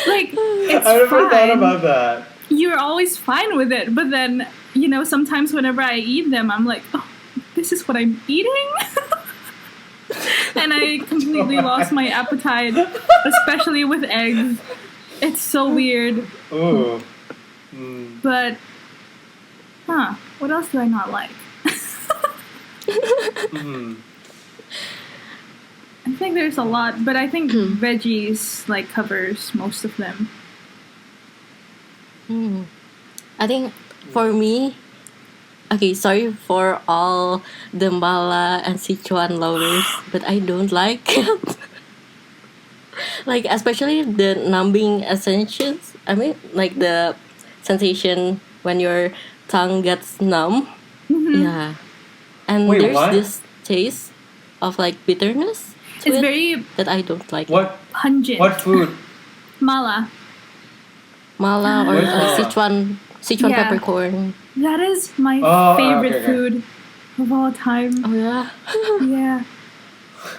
Speaker 1: Like, it's
Speaker 2: I never
Speaker 1: fine.
Speaker 2: thought about that.
Speaker 1: You're always fine with it, but then, sometimes whenever I eat them, I'm like, oh, this is what I'm eating? And I completely lost my appetite, especially with eggs. It's so weird.
Speaker 2: Ooh.
Speaker 1: But, what else do I not like?
Speaker 2: Mm.
Speaker 1: I think there's a lot, but I think veggies like covers most of them.
Speaker 3: I think for me, okay, sorry for all the Mala and Sichuan lovers, but I don't like it. Like especially the numbing sensations. I mean, like the sensation when your tongue gets numb. Yeah, and
Speaker 2: Wait,
Speaker 3: there's
Speaker 2: what?
Speaker 3: this taste of like bitterness to
Speaker 1: It's
Speaker 3: it
Speaker 1: very
Speaker 3: that I don't like.
Speaker 2: What
Speaker 1: pungent.
Speaker 2: what food?
Speaker 1: Mala.
Speaker 3: Mala or
Speaker 2: Where's
Speaker 3: like
Speaker 2: Mala?
Speaker 3: Sichuan
Speaker 1: Yeah.
Speaker 3: peppercorn.
Speaker 1: That is my
Speaker 2: Oh,
Speaker 1: favorite
Speaker 2: okay.
Speaker 1: food. of all time.
Speaker 3: Oh yeah.
Speaker 1: Yeah.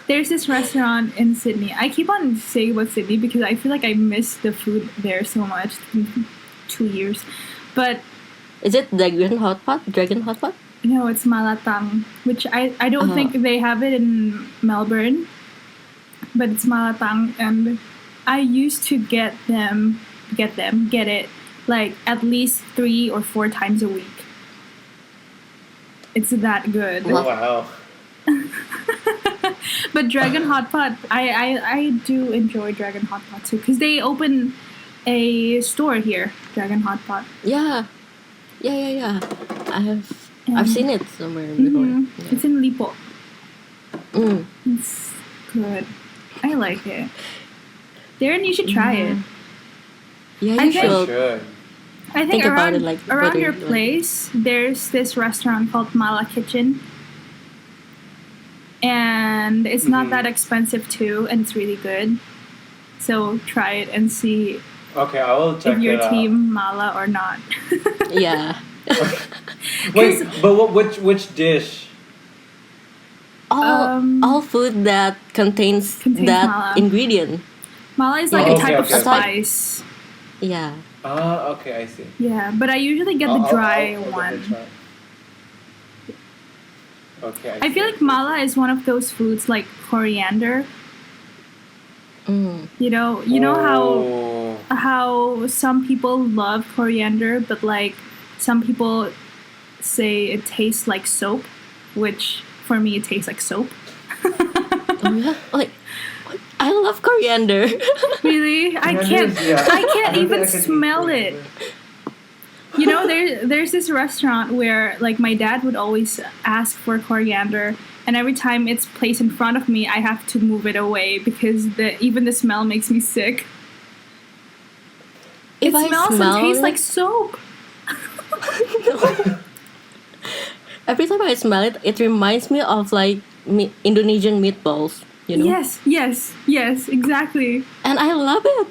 Speaker 1: There's this restaurant in Sydney. I keep on saying about Sydney because I feel like I miss the food there so much. 2 years. But
Speaker 3: Is it Dragon Hot Pot? Dragon Hot Pot?
Speaker 1: no, it's malatang, which I don't
Speaker 3: Uh,
Speaker 1: think they have it in Melbourne, but it's malatang, and I used to get it like at least 3 or 4 times a week. It's that good.
Speaker 2: Oh, wow.
Speaker 1: But Dragon Hot Pot, I do enjoy Dragon Hot Pot too because they open a store here, Dragon Hot Pot.
Speaker 3: yeah. Yeah. I've
Speaker 1: And-
Speaker 3: seen it somewhere before.
Speaker 1: Mhm.
Speaker 3: Yeah.
Speaker 1: It's in Lipo.
Speaker 3: Mm.
Speaker 1: It's good. I like it. Darren, you should try it.
Speaker 3: Yeah,
Speaker 1: I
Speaker 3: you
Speaker 1: think-
Speaker 2: I
Speaker 3: should.
Speaker 2: should.
Speaker 1: I think
Speaker 3: Think about
Speaker 1: around
Speaker 3: it like
Speaker 1: around
Speaker 3: what
Speaker 1: your
Speaker 3: you-
Speaker 1: place, there's this restaurant called Mala Kitchen, and it's not
Speaker 2: Mhm.
Speaker 1: that expensive too, and it's really good. So try it and see
Speaker 2: Okay, I will check
Speaker 1: if you're
Speaker 2: it out.
Speaker 1: team Mala or not.
Speaker 3: Yeah.
Speaker 2: Wait, but which dish?
Speaker 3: All food that contains
Speaker 1: Contains
Speaker 3: that
Speaker 1: mala.
Speaker 3: ingredient.
Speaker 1: Mala is like
Speaker 2: Oh,
Speaker 1: a
Speaker 2: okay,
Speaker 1: type of
Speaker 2: okay.
Speaker 1: spice.
Speaker 3: Yeah.
Speaker 2: Ah, okay, I see.
Speaker 1: Yeah, but I usually get the dry one.
Speaker 2: try. Okay.
Speaker 1: I feel like mala is one of those foods like coriander.
Speaker 3: Mm.
Speaker 1: You know
Speaker 2: Oh.
Speaker 1: how some people love coriander, but like some people say it tastes like soap, which for me it tastes like soap.
Speaker 3: Oh yeah. Like, what? I love coriander.
Speaker 1: Really, I can't. I can't even smell it. You know, there's this restaurant where like my dad would always ask for coriander, and every time it's placed in front of me, I have to move it away because even the smell makes me sick.
Speaker 3: If
Speaker 1: It
Speaker 3: I
Speaker 1: smells
Speaker 3: smell
Speaker 1: and tastes
Speaker 3: it-
Speaker 1: like soap.
Speaker 3: Every time I smell it, it reminds me of like Indonesian meatballs. You know.
Speaker 1: Yes, exactly.
Speaker 3: And I love it.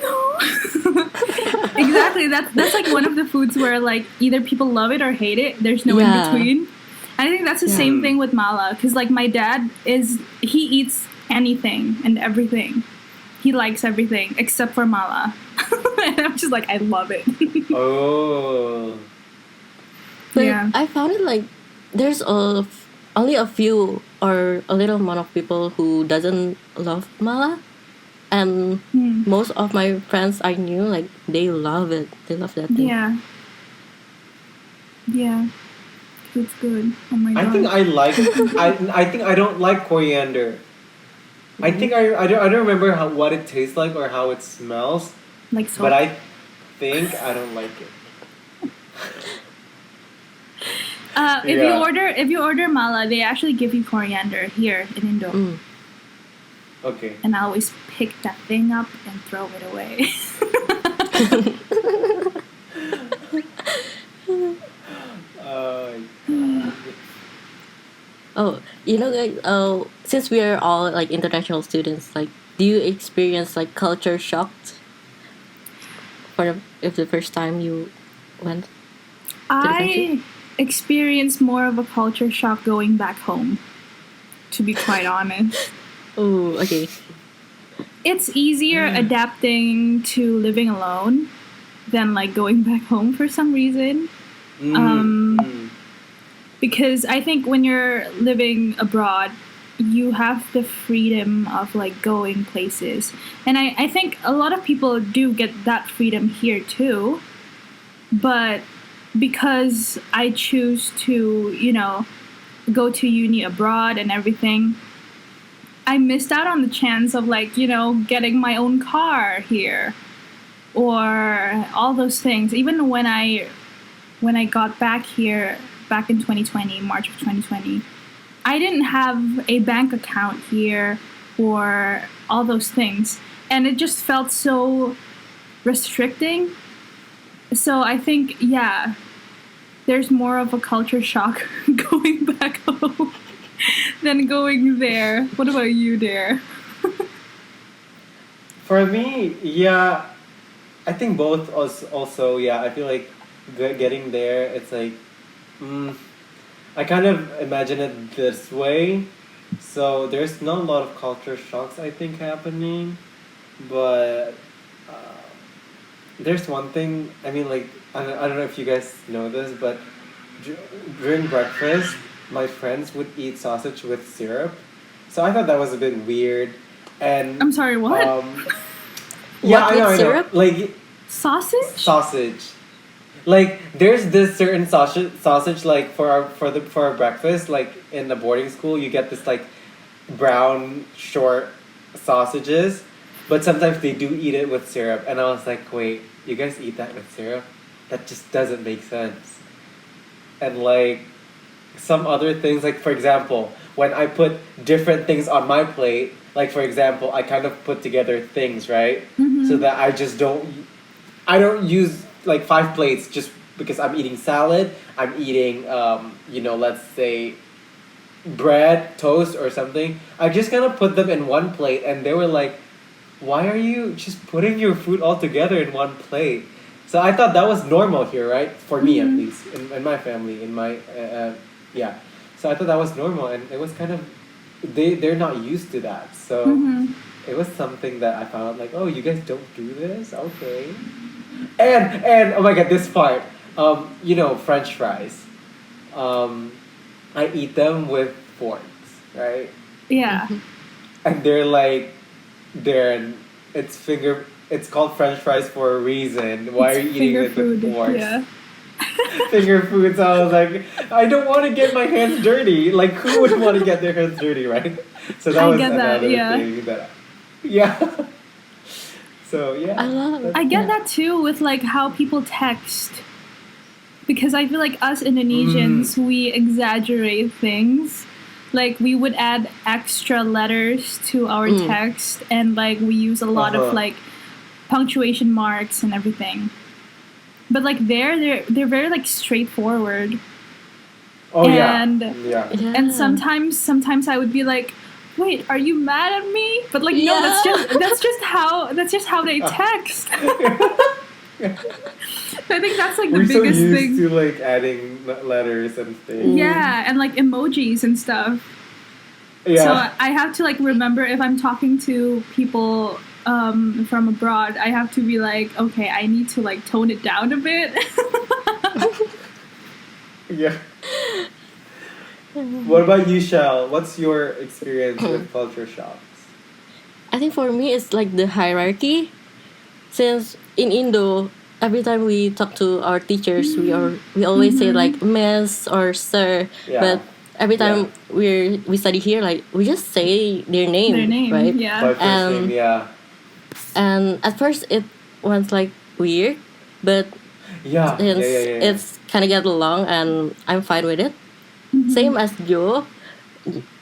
Speaker 1: No. Exactly. That's like one of the foods where like either people love it or hate it. There's no
Speaker 3: Yeah.
Speaker 1: in between. I think that's the
Speaker 3: Yeah.
Speaker 1: same thing with mala because like my dad he eats anything and everything. He likes everything except for mala. And I'm just like I love it.
Speaker 2: Oh.
Speaker 3: But
Speaker 1: Yeah.
Speaker 3: I found it like there's only a few or a little amount of people who doesn't love mala, and most of my friends I knew like they love it. They love that thing.
Speaker 1: Yeah. It's good. Oh my god.
Speaker 2: I think I think I don't like coriander. I think I don't remember what it tastes like or how it smells,
Speaker 1: like soap.
Speaker 2: but I think I don't like it.
Speaker 1: If you order mala, they actually give you coriander here in Indo.
Speaker 3: Mm.
Speaker 2: Okay.
Speaker 1: And I always pick that thing up and throw it away.
Speaker 2: God.
Speaker 3: Oh, you know, guys. Since we are all like international students, like, do you experience like culture shock if the first time you went?
Speaker 1: I experienced more of a culture shock going back home, to be quite honest.
Speaker 3: Oh, okay.
Speaker 1: It's easier adapting to living alone than like going back home for some reason. Because I think when you're living abroad, you have the freedom of like going places. And I think a lot of people do get that freedom here too. But because I choose to, go to uni abroad and everything, I missed out on the chance of like, getting my own car here or all those things. Even when I got back here back in 2020, March of 2020, I didn't have a bank account here or all those things. And it just felt so restricting. So I think, yeah, there's more of a culture shock going back home than going there. What about you, Dare?
Speaker 2: For me, yeah, I think both also, yeah, I feel like getting there, it's like, I kind of imagine it this way. So there's not a lot of culture shocks I think happening, but uh, there's one thing. I mean, like I don't know if you guys know this, but dur- during breakfast, my friends would eat sausage with syrup. So I thought that was a bit weird, and
Speaker 1: I'm sorry, what?
Speaker 2: yeah,
Speaker 3: What with
Speaker 2: I know,
Speaker 3: syrup?
Speaker 2: like
Speaker 1: Sausage?
Speaker 2: sausage. Like there's this certain sausage like for our breakfast like in the boarding school you get this like brown short sausages, but sometimes they do eat it with syrup, and I was like, wait, you guys eat that with syrup? That just doesn't make sense. And like some other things, like for example, when I put different things on my plate, like for example, I kind of put together things, right? So
Speaker 1: Mm-hmm.
Speaker 2: that I don't use like five plates just because I'm eating salad. I'm eating, let's say bread, toast, or something. I just kind of put them in one plate, and they were like, "Why are you just putting your food all together in one plate?" So I thought that was normal here, right? For me at
Speaker 1: Mm-hmm.
Speaker 2: least, in my family, in my yeah. So I thought that was normal, and it was kind of they're not used to that. So
Speaker 1: Mm-hmm.
Speaker 2: it was something that I found out like, oh, you guys don't do this, okay? And oh my god, this part, French fries. Um, I eat them with forks, right?
Speaker 1: Yeah.
Speaker 2: And they're like, they're it's finger. It's called French fries for a reason. Why
Speaker 1: It's
Speaker 2: are you eating
Speaker 1: finger
Speaker 2: it with
Speaker 1: food.
Speaker 2: forks?
Speaker 1: Yeah.
Speaker 2: Finger food. So I was like, I don't want to get my hands dirty. Like, who would want to get their hands dirty, right? So that
Speaker 1: I
Speaker 2: was
Speaker 1: get that.
Speaker 2: another
Speaker 1: Yeah.
Speaker 2: thing that, yeah. So
Speaker 3: I
Speaker 2: yeah,
Speaker 3: love
Speaker 2: that's
Speaker 1: I get
Speaker 3: yeah.
Speaker 1: that too with like how people text. Because I feel like us
Speaker 2: mm,
Speaker 1: Indonesians, we exaggerate things. Like we would add extra letters to our
Speaker 3: Mm.
Speaker 1: text, and like we use a
Speaker 2: uh
Speaker 1: lot of
Speaker 2: huh.
Speaker 1: like punctuation marks and everything. But like they're very like straightforward.
Speaker 2: Oh yeah,
Speaker 1: And
Speaker 2: yeah,
Speaker 3: Yeah.
Speaker 1: sometimes I would be like, "Wait, are you mad at me?" But like no,
Speaker 3: Yeah.
Speaker 1: that's just how they text. I think that's like the
Speaker 2: we're so
Speaker 1: biggest
Speaker 2: used
Speaker 1: thing.
Speaker 2: to like adding letters and things.
Speaker 3: Mm.
Speaker 1: Yeah, and like emojis and stuff. So
Speaker 2: Yeah,
Speaker 1: I have to like remember if I'm talking to people from abroad, I have to be like, okay, I need to like tone it down a bit.
Speaker 2: yeah. What about you, Shell? What's your experience with culture shocks?
Speaker 3: I think for me it's like the hierarchy. Since in Indo, every time we talk to our teachers, we always say
Speaker 1: Mm-hmm.
Speaker 3: like miss or sir,
Speaker 2: Yeah,
Speaker 3: but every
Speaker 2: yeah.
Speaker 3: time we study here, like we just say their
Speaker 1: Their
Speaker 3: name,
Speaker 1: name,
Speaker 3: right?
Speaker 1: yeah.
Speaker 2: By first name,
Speaker 3: And
Speaker 2: yeah.
Speaker 3: at first it was like weird, but
Speaker 2: Yeah, yeah, yeah,
Speaker 3: since
Speaker 2: yeah, yeah.
Speaker 3: it's kind of get along and I'm fine with it.
Speaker 1: Mm-hmm.
Speaker 3: Same as Joe,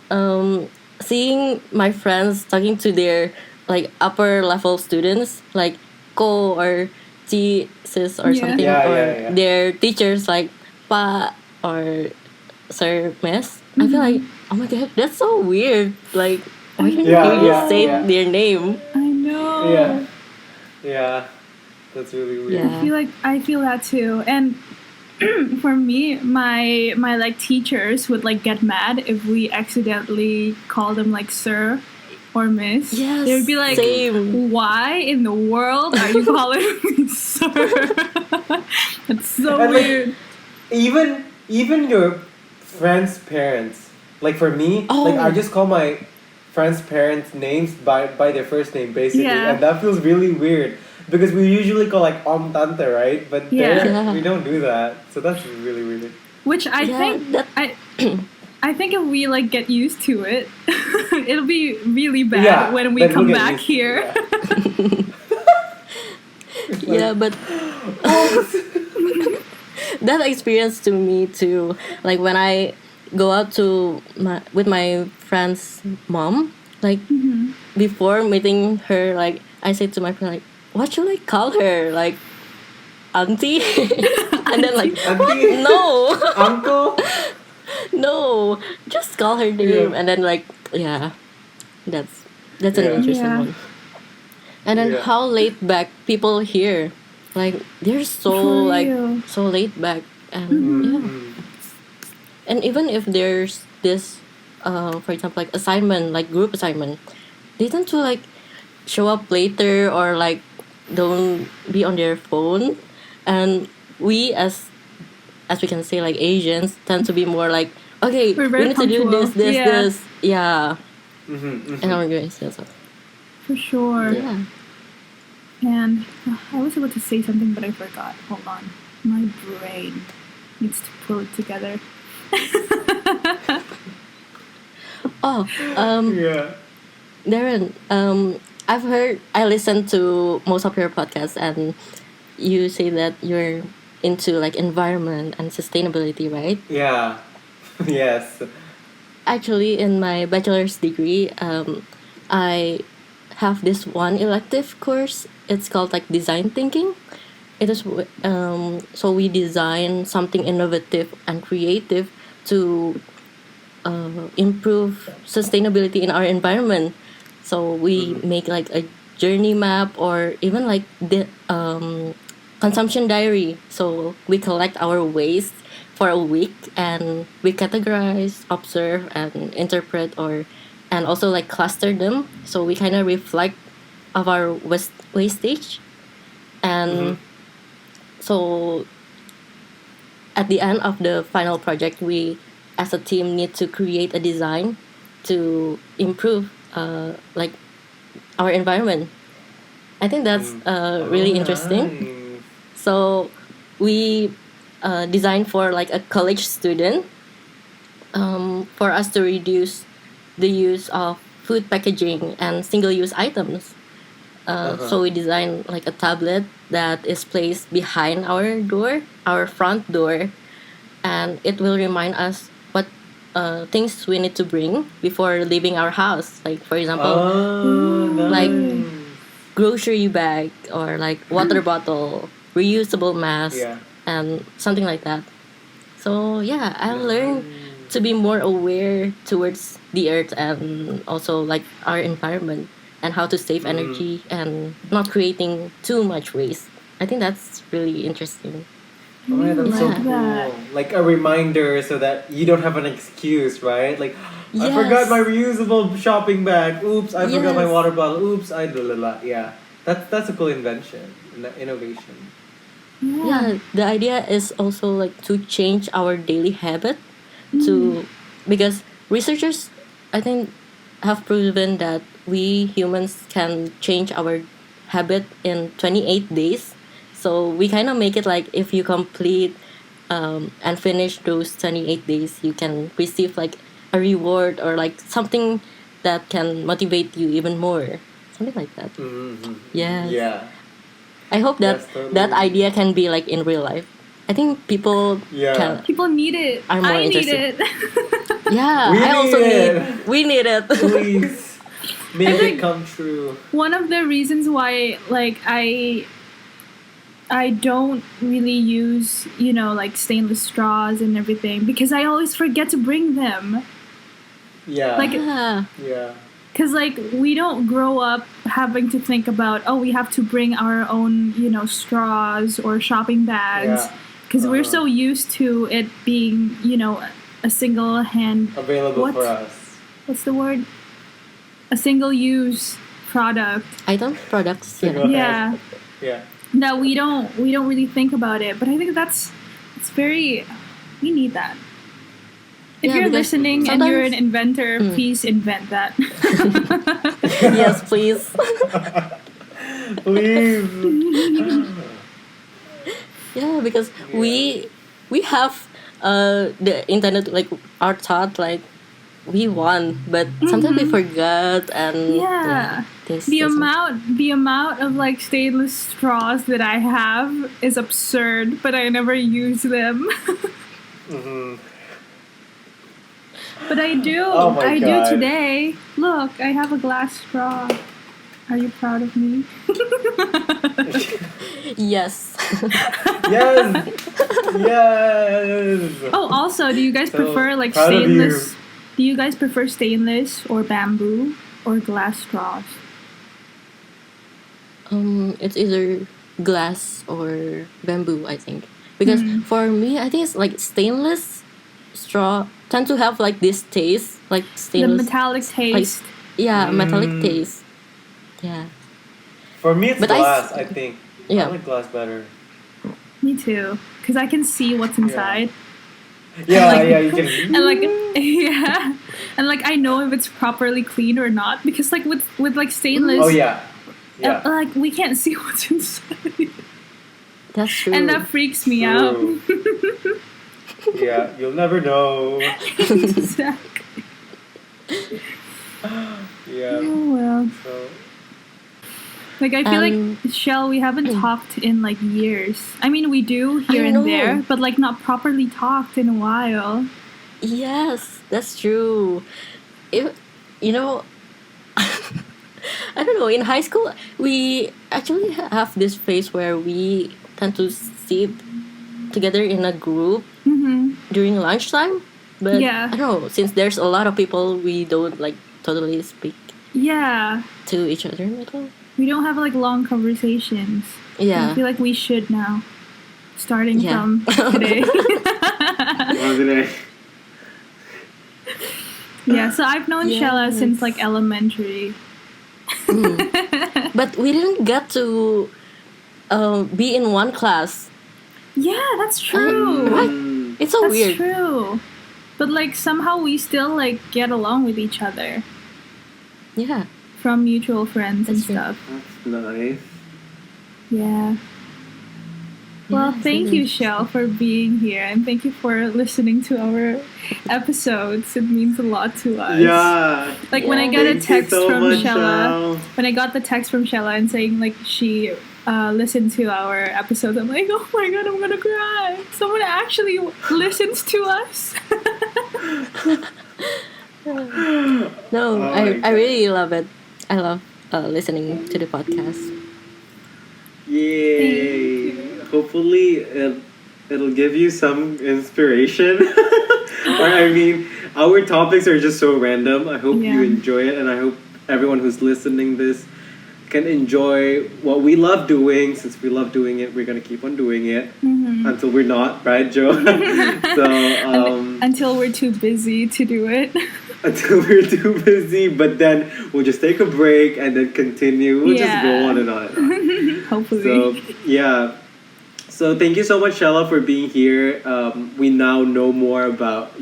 Speaker 3: um, seeing my friends talking to their like upper level students like ko or ti sis or
Speaker 1: Yeah.
Speaker 3: something,
Speaker 2: Yeah, yeah,
Speaker 3: or
Speaker 2: yeah.
Speaker 3: their teachers like pa or sir miss, I feel like,
Speaker 1: Mm-hmm.
Speaker 3: oh my god, that's so weird. Like,
Speaker 1: I
Speaker 3: why can't
Speaker 2: Yeah,
Speaker 3: you just
Speaker 2: yeah,
Speaker 3: say
Speaker 2: yeah.
Speaker 1: know.
Speaker 3: their name?
Speaker 1: I
Speaker 2: Yeah,
Speaker 1: know.
Speaker 2: yeah. That's really weird.
Speaker 3: Yeah.
Speaker 1: I feel that too. And for me, my like teachers would like get mad if we accidentally call them like sir or miss. They would
Speaker 3: Yes,
Speaker 1: be like,
Speaker 2: Mm.
Speaker 3: same.
Speaker 1: "Why in the world are you calling me sir?" That's so
Speaker 2: And like
Speaker 1: weird.
Speaker 2: even your friends' parents. Like for me, like I
Speaker 3: Oh,
Speaker 2: just call my friends' parents' names by their first name basically,
Speaker 1: Yeah,
Speaker 2: and that feels really weird because we usually call like om tante, right? But
Speaker 1: yeah.
Speaker 2: there
Speaker 3: yeah.
Speaker 2: we don't do that, so that's really weird.
Speaker 1: Which
Speaker 3: Yeah, that
Speaker 1: I think if we like get used to it, it'll be really bad
Speaker 2: Yeah,
Speaker 1: when we
Speaker 2: then we'll
Speaker 1: come
Speaker 2: get
Speaker 1: back
Speaker 2: used to
Speaker 1: here.
Speaker 2: yeah. It's like
Speaker 3: yeah, but
Speaker 2: oops.
Speaker 3: that experience to me too. Like when I go out to my with my friend's mom, like
Speaker 1: Mhm.
Speaker 3: before meeting her, like I say to my friend, like, what should I call her? Like auntie? And then like,
Speaker 1: Auntie.
Speaker 3: what?
Speaker 2: Auntie,
Speaker 3: No,
Speaker 2: uncle,
Speaker 3: no, just call her
Speaker 2: yeah,
Speaker 3: name. And then like, yeah, that's that's an
Speaker 2: yeah,
Speaker 3: interesting
Speaker 1: Yeah.
Speaker 3: one. And then
Speaker 2: yeah.
Speaker 3: how laid back people here, like they're so
Speaker 1: For
Speaker 3: like
Speaker 1: real.
Speaker 3: so laid back, and
Speaker 2: Mm,
Speaker 3: yeah.
Speaker 2: mm.
Speaker 3: And even if there's this, for example, like assignment, like group assignment, they tend to like show up later or like don't be on their phone. And we as we can say like Asians tend to be more like, okay,
Speaker 1: We're
Speaker 3: we
Speaker 1: very
Speaker 3: need to do
Speaker 1: punctual. Yeah,
Speaker 3: this. Yeah.
Speaker 2: Mm-hmm,
Speaker 3: And
Speaker 2: mm-hmm.
Speaker 3: organization. So
Speaker 1: for sure.
Speaker 2: Yeah.
Speaker 3: yeah.
Speaker 1: And I was about to say something, but I forgot. Hold on. My brain needs to pull it together.
Speaker 3: Oh,
Speaker 2: Yeah.
Speaker 3: Darren, I listened to most of your podcasts, and you say that you're into like environment and sustainability, right?
Speaker 2: Yeah. Yes.
Speaker 3: Actually, in my bachelor's degree, I have this one elective course. It's called like design thinking. It is so we design something innovative and creative to improve sustainability in our environment. So we
Speaker 2: Mm-hmm.
Speaker 3: make like a journey map or even like the consumption diary. So we collect our waste for a week and we categorize, observe, and interpret or and also like cluster them. So we kind of reflect of our wastage
Speaker 2: Mm-hmm.
Speaker 3: and so at the end of the final project, we as a team need to create a design to improve like our environment. I think that's
Speaker 2: Mm.
Speaker 3: really
Speaker 2: Oh,
Speaker 3: interesting.
Speaker 2: nice.
Speaker 3: So we designed for like a college student for us to reduce the use of food packaging and single-use items.
Speaker 2: Uh-huh.
Speaker 3: So we designed like a tablet that is placed behind our door, our front door, and it will remind us what things we need to bring before leaving our house. Like for example,
Speaker 2: Oh,
Speaker 3: like
Speaker 1: Ooh.
Speaker 2: nice.
Speaker 3: grocery bag or like water bottle, reusable mask,
Speaker 2: Yeah.
Speaker 3: and something like that. So yeah, I learned
Speaker 2: Nice.
Speaker 3: to be more aware towards the earth and also like our environment and how to save
Speaker 2: Mm-hmm.
Speaker 3: energy and not creating too much waste. I think that's really interesting.
Speaker 2: Oh
Speaker 1: I
Speaker 2: yeah, that's so
Speaker 1: like
Speaker 3: Yeah.
Speaker 1: that.
Speaker 2: cool. Like a reminder so that you don't have an excuse, right? Like, I forgot my
Speaker 3: Yes.
Speaker 2: reusable shopping bag. Oops, I forgot my
Speaker 3: Yes.
Speaker 2: water bottle. Oops, I blah, blah, blah. Yeah, that's a cool invention, innovation.
Speaker 1: Yeah.
Speaker 3: Yeah, the idea is also like to change our daily habit
Speaker 1: Mm.
Speaker 3: to because researchers I think have proven that we humans can change our habit in 28 days. So we kind of make it like if you complete and finish those 28 days, you can receive like a reward or like something that can motivate you even more. Something like that.
Speaker 2: Mm-hmm.
Speaker 3: Yes.
Speaker 2: Yeah,
Speaker 3: I hope that
Speaker 2: that's
Speaker 3: that
Speaker 2: totally.
Speaker 3: idea can be like in real life. I think people
Speaker 2: Yeah,
Speaker 3: can
Speaker 1: People need it.
Speaker 3: are more
Speaker 1: I need
Speaker 3: interested.
Speaker 1: it.
Speaker 3: Yeah,
Speaker 2: we
Speaker 3: I
Speaker 2: need
Speaker 3: also need.
Speaker 2: it.
Speaker 3: We need it.
Speaker 2: Please
Speaker 1: I
Speaker 2: make it
Speaker 1: think
Speaker 2: come true.
Speaker 1: one of the reasons why like I don't really use, like stainless straws and everything because I always forget to bring them.
Speaker 2: Yeah,
Speaker 1: Like
Speaker 3: Yeah.
Speaker 2: yeah.
Speaker 1: cuz like we don't grow up having to think about, oh, we have to bring our own, straws or shopping bags
Speaker 2: Yeah.
Speaker 1: cuz we're
Speaker 2: Uh-huh.
Speaker 1: so used to it being, a single hand
Speaker 2: Available for
Speaker 1: what
Speaker 2: us.
Speaker 1: what's the word? A single use product.
Speaker 3: Item products. Yeah.
Speaker 2: Single hand.
Speaker 1: Yeah.
Speaker 2: Yeah.
Speaker 1: That we don't really think about it, but I think that's it's very we need that. If
Speaker 3: Yeah,
Speaker 1: you're
Speaker 3: because
Speaker 1: listening and you're an
Speaker 3: sometimes.
Speaker 1: inventor,
Speaker 3: Mm.
Speaker 1: please invent that.
Speaker 3: Yes, please.
Speaker 2: Please.
Speaker 3: Yeah, because
Speaker 2: Yeah.
Speaker 3: we have the internet like our thought like we won, but sometimes we forgot and yeah,
Speaker 1: Yeah.
Speaker 3: things
Speaker 1: The
Speaker 3: doesn't.
Speaker 1: amount of like stainless straws that I have is absurd, but I never use them.
Speaker 2: Mm-hmm.
Speaker 1: But I do.
Speaker 2: Oh my
Speaker 1: I do
Speaker 2: god.
Speaker 1: today. Look, I have a glass straw. Are you proud of me?
Speaker 3: Yes.
Speaker 2: Yes. Yes.
Speaker 1: Oh, also, do you guys
Speaker 2: So
Speaker 1: prefer like
Speaker 2: proud of you.
Speaker 1: stainless? Do you guys prefer stainless or bamboo or glass straws?
Speaker 3: It's either glass or bamboo, I think. Because for me, I think it's like stainless straw tend to have like this taste, like
Speaker 1: The
Speaker 3: stainless,
Speaker 1: metallic taste.
Speaker 3: metallic taste. Yeah,
Speaker 2: For me, it's
Speaker 3: but
Speaker 2: glass. I think I
Speaker 3: yeah.
Speaker 2: like glass better.
Speaker 1: Me too. Because I can see what's inside.
Speaker 2: Yeah,
Speaker 1: like-
Speaker 2: yeah, you can.
Speaker 1: And like, yeah. And like, I know if it's properly clean or not. Because like with like stainless,
Speaker 2: Oh yeah, yeah.
Speaker 1: like we can't see what's inside.
Speaker 3: That's true.
Speaker 1: And that freaks me out.
Speaker 2: True. Yeah, you'll never know.
Speaker 1: Exactly.
Speaker 2: Yeah.
Speaker 1: Oh well.
Speaker 2: So
Speaker 1: Like I feel like Shell, we haven't talked in like years. I mean, we do here
Speaker 3: I
Speaker 1: and
Speaker 3: know.
Speaker 1: there, but like not properly talked in a while.
Speaker 3: Yes, that's true. If you know, I don't know. In high school, we actually have this phase where we tend to sit together in a group
Speaker 1: Mm-hmm.
Speaker 3: during lunchtime. But
Speaker 1: Yeah.
Speaker 3: I don't know. Since there's a lot of people, we don't like totally speak
Speaker 1: Yeah.
Speaker 3: to each other at all.
Speaker 1: We don't have like long conversations. I
Speaker 3: Yeah.
Speaker 1: feel like we should now, starting
Speaker 3: Yeah.
Speaker 1: from today.
Speaker 2: well, today.
Speaker 1: Yeah, so I've known Shella
Speaker 3: Yes.
Speaker 1: since like elementary.
Speaker 3: But we didn't get to be in one class.
Speaker 1: Yeah, that's true.
Speaker 3: Right? It's so
Speaker 1: That's
Speaker 3: weird.
Speaker 1: true. But like somehow we still like get along with each other
Speaker 3: Yeah.
Speaker 1: from mutual friends and
Speaker 3: That's true.
Speaker 1: stuff.
Speaker 2: That's nice.
Speaker 1: Yeah. Well,
Speaker 3: Yes,
Speaker 1: thank
Speaker 3: it
Speaker 1: you,
Speaker 3: is.
Speaker 1: Shell, for being here, and thank you for listening to our episodes. It means a lot to us.
Speaker 2: Yeah.
Speaker 1: Like when I
Speaker 3: Yeah.
Speaker 1: get a
Speaker 2: Thank you
Speaker 1: text
Speaker 2: so
Speaker 1: from
Speaker 2: much,
Speaker 1: Shella,
Speaker 2: Shell.
Speaker 1: when I got the text from Shella and saying like she listened to our episodes, I'm like, oh my god, I'm gonna cry. Someone actually listens to us.
Speaker 3: No,
Speaker 2: Oh
Speaker 3: I
Speaker 2: my
Speaker 3: really love it. I love listening to the podcast.
Speaker 2: Yay! Hopefully, it'll give you some inspiration. Or I mean, our topics are just so random. I hope you
Speaker 1: Yeah.
Speaker 2: enjoy it, and I hope everyone who's listening this can enjoy what we love doing. Since we love doing it, we're gonna keep on doing it until we're not, right, Joe? So
Speaker 1: Until we're too busy to do it.
Speaker 2: until we're too busy, but then we'll just take a break and then continue. We'll just go
Speaker 1: Yeah.
Speaker 2: on and on and on.
Speaker 1: Hopefully.
Speaker 2: So yeah. So thank you so much, Shella, for being here. We now know more about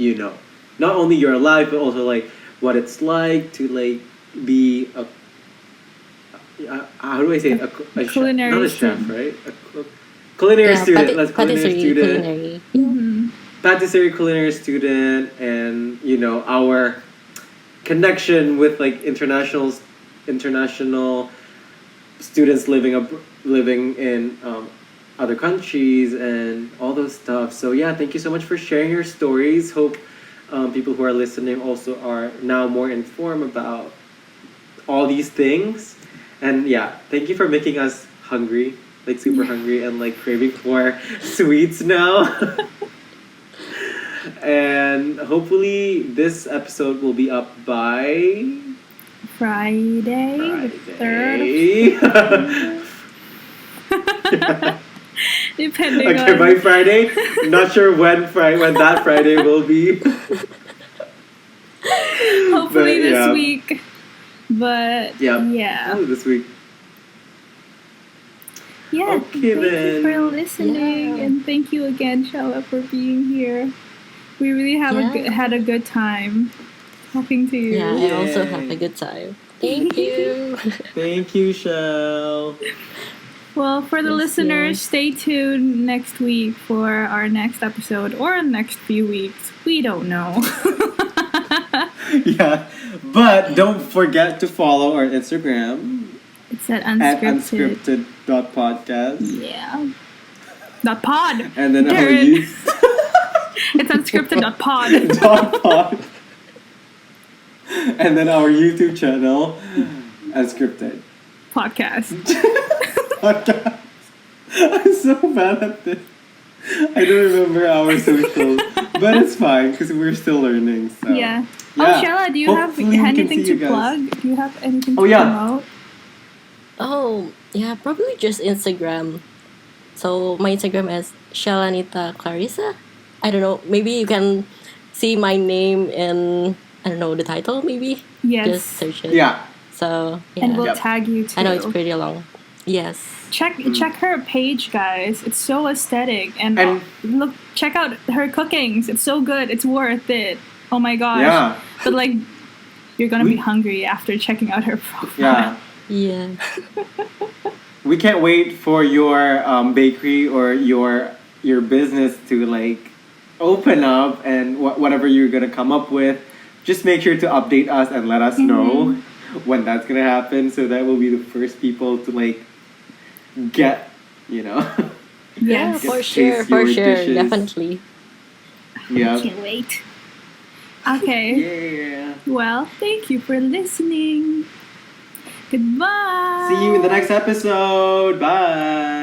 Speaker 2: not only your life but also like what it's like to like be a how do I say it? A
Speaker 1: Culinary
Speaker 2: not a chef,
Speaker 1: student.
Speaker 2: right? A culinary student. That's culinary
Speaker 3: patisserie,
Speaker 2: student.
Speaker 3: culinary.
Speaker 1: Mhm.
Speaker 2: Patisserie culinary student, and our connection with like international students living in other countries and all those stuff. So yeah, thank you so much for sharing your stories. Hope people who are listening also are now more informed about all these things. And yeah, thank you for making us hungry, like super hungry and like craving for sweets now. And hopefully this episode will be up by
Speaker 1: Friday, the 3rd.
Speaker 2: Friday.
Speaker 1: Depending
Speaker 2: Okay,
Speaker 1: on.
Speaker 2: by Friday. Not sure when that Friday will be.
Speaker 1: Hopefully
Speaker 2: But,
Speaker 1: this
Speaker 2: yeah.
Speaker 1: week. But yeah.
Speaker 2: Probably this week.
Speaker 1: Yeah.
Speaker 2: Okay,
Speaker 1: thank you
Speaker 2: then.
Speaker 1: for listening,
Speaker 3: Yeah.
Speaker 1: and thank you again, Shella, for being here. We really had a good time talking to you.
Speaker 3: Yeah, I also
Speaker 2: Yay.
Speaker 3: have a good time. Thank you.
Speaker 2: Thank you, Shell.
Speaker 1: Well, for the
Speaker 3: Yes,
Speaker 1: listeners,
Speaker 3: yes.
Speaker 1: stay tuned next week for our next episode or next few weeks. We don't know.
Speaker 2: Yeah, but don't forget to follow our Instagram
Speaker 1: It's at
Speaker 2: at
Speaker 1: unscripted.
Speaker 2: unscripted.podcast.
Speaker 1: Yeah. Dot pod.
Speaker 2: And then our
Speaker 1: Darren. It's unscripted.pod.
Speaker 2: pod. And then our YouTube channel, Unscripted
Speaker 1: Podcast.
Speaker 2: Podcast. I'm so bad at this. I don't remember our socials, but it's fine because we're still learning. So
Speaker 1: Yeah. Oh,
Speaker 2: Yeah.
Speaker 1: Shella, do you have
Speaker 2: Hopefully we can
Speaker 1: anything
Speaker 2: see
Speaker 1: to
Speaker 2: you guys.
Speaker 1: plug? Do you have anything to
Speaker 2: Oh, yeah.
Speaker 1: promote?
Speaker 3: Oh, yeah, probably just Instagram. So my Instagram is Shellanitha Clarissa. I don't know, maybe you can see my name in, I don't know, the title maybe.
Speaker 1: Yes.
Speaker 3: Just search it.
Speaker 4: Yeah.
Speaker 3: So
Speaker 1: And
Speaker 3: yeah,
Speaker 1: we'll
Speaker 4: Yep.
Speaker 1: tag you too.
Speaker 3: I know it's pretty long. Yes.
Speaker 1: Check her page, guys. It's so aesthetic, and,
Speaker 4: And-
Speaker 1: look, check out her cookings. It's so good. It's worth it. Oh my gosh!
Speaker 4: Yeah.
Speaker 1: But like, you're gonna be
Speaker 4: We-
Speaker 1: hungry after checking out her profile.
Speaker 4: Yeah.
Speaker 3: Yeah.
Speaker 4: We can't wait for your bakery or your business to like open up and whatever you're gonna come up with. Just make sure to update us and let us know when that's gonna happen, so that we'll be the first people to like get, you know.
Speaker 3: Yeah,
Speaker 1: Yes.
Speaker 3: for
Speaker 4: Taste
Speaker 3: sure, for
Speaker 4: your
Speaker 3: sure,
Speaker 4: dishes.
Speaker 3: definitely.
Speaker 4: Yeah.
Speaker 1: Can't wait. Okay.
Speaker 4: Yeah.
Speaker 1: Well, thank you for listening. Goodbye.
Speaker 4: See you in the next episode. Bye.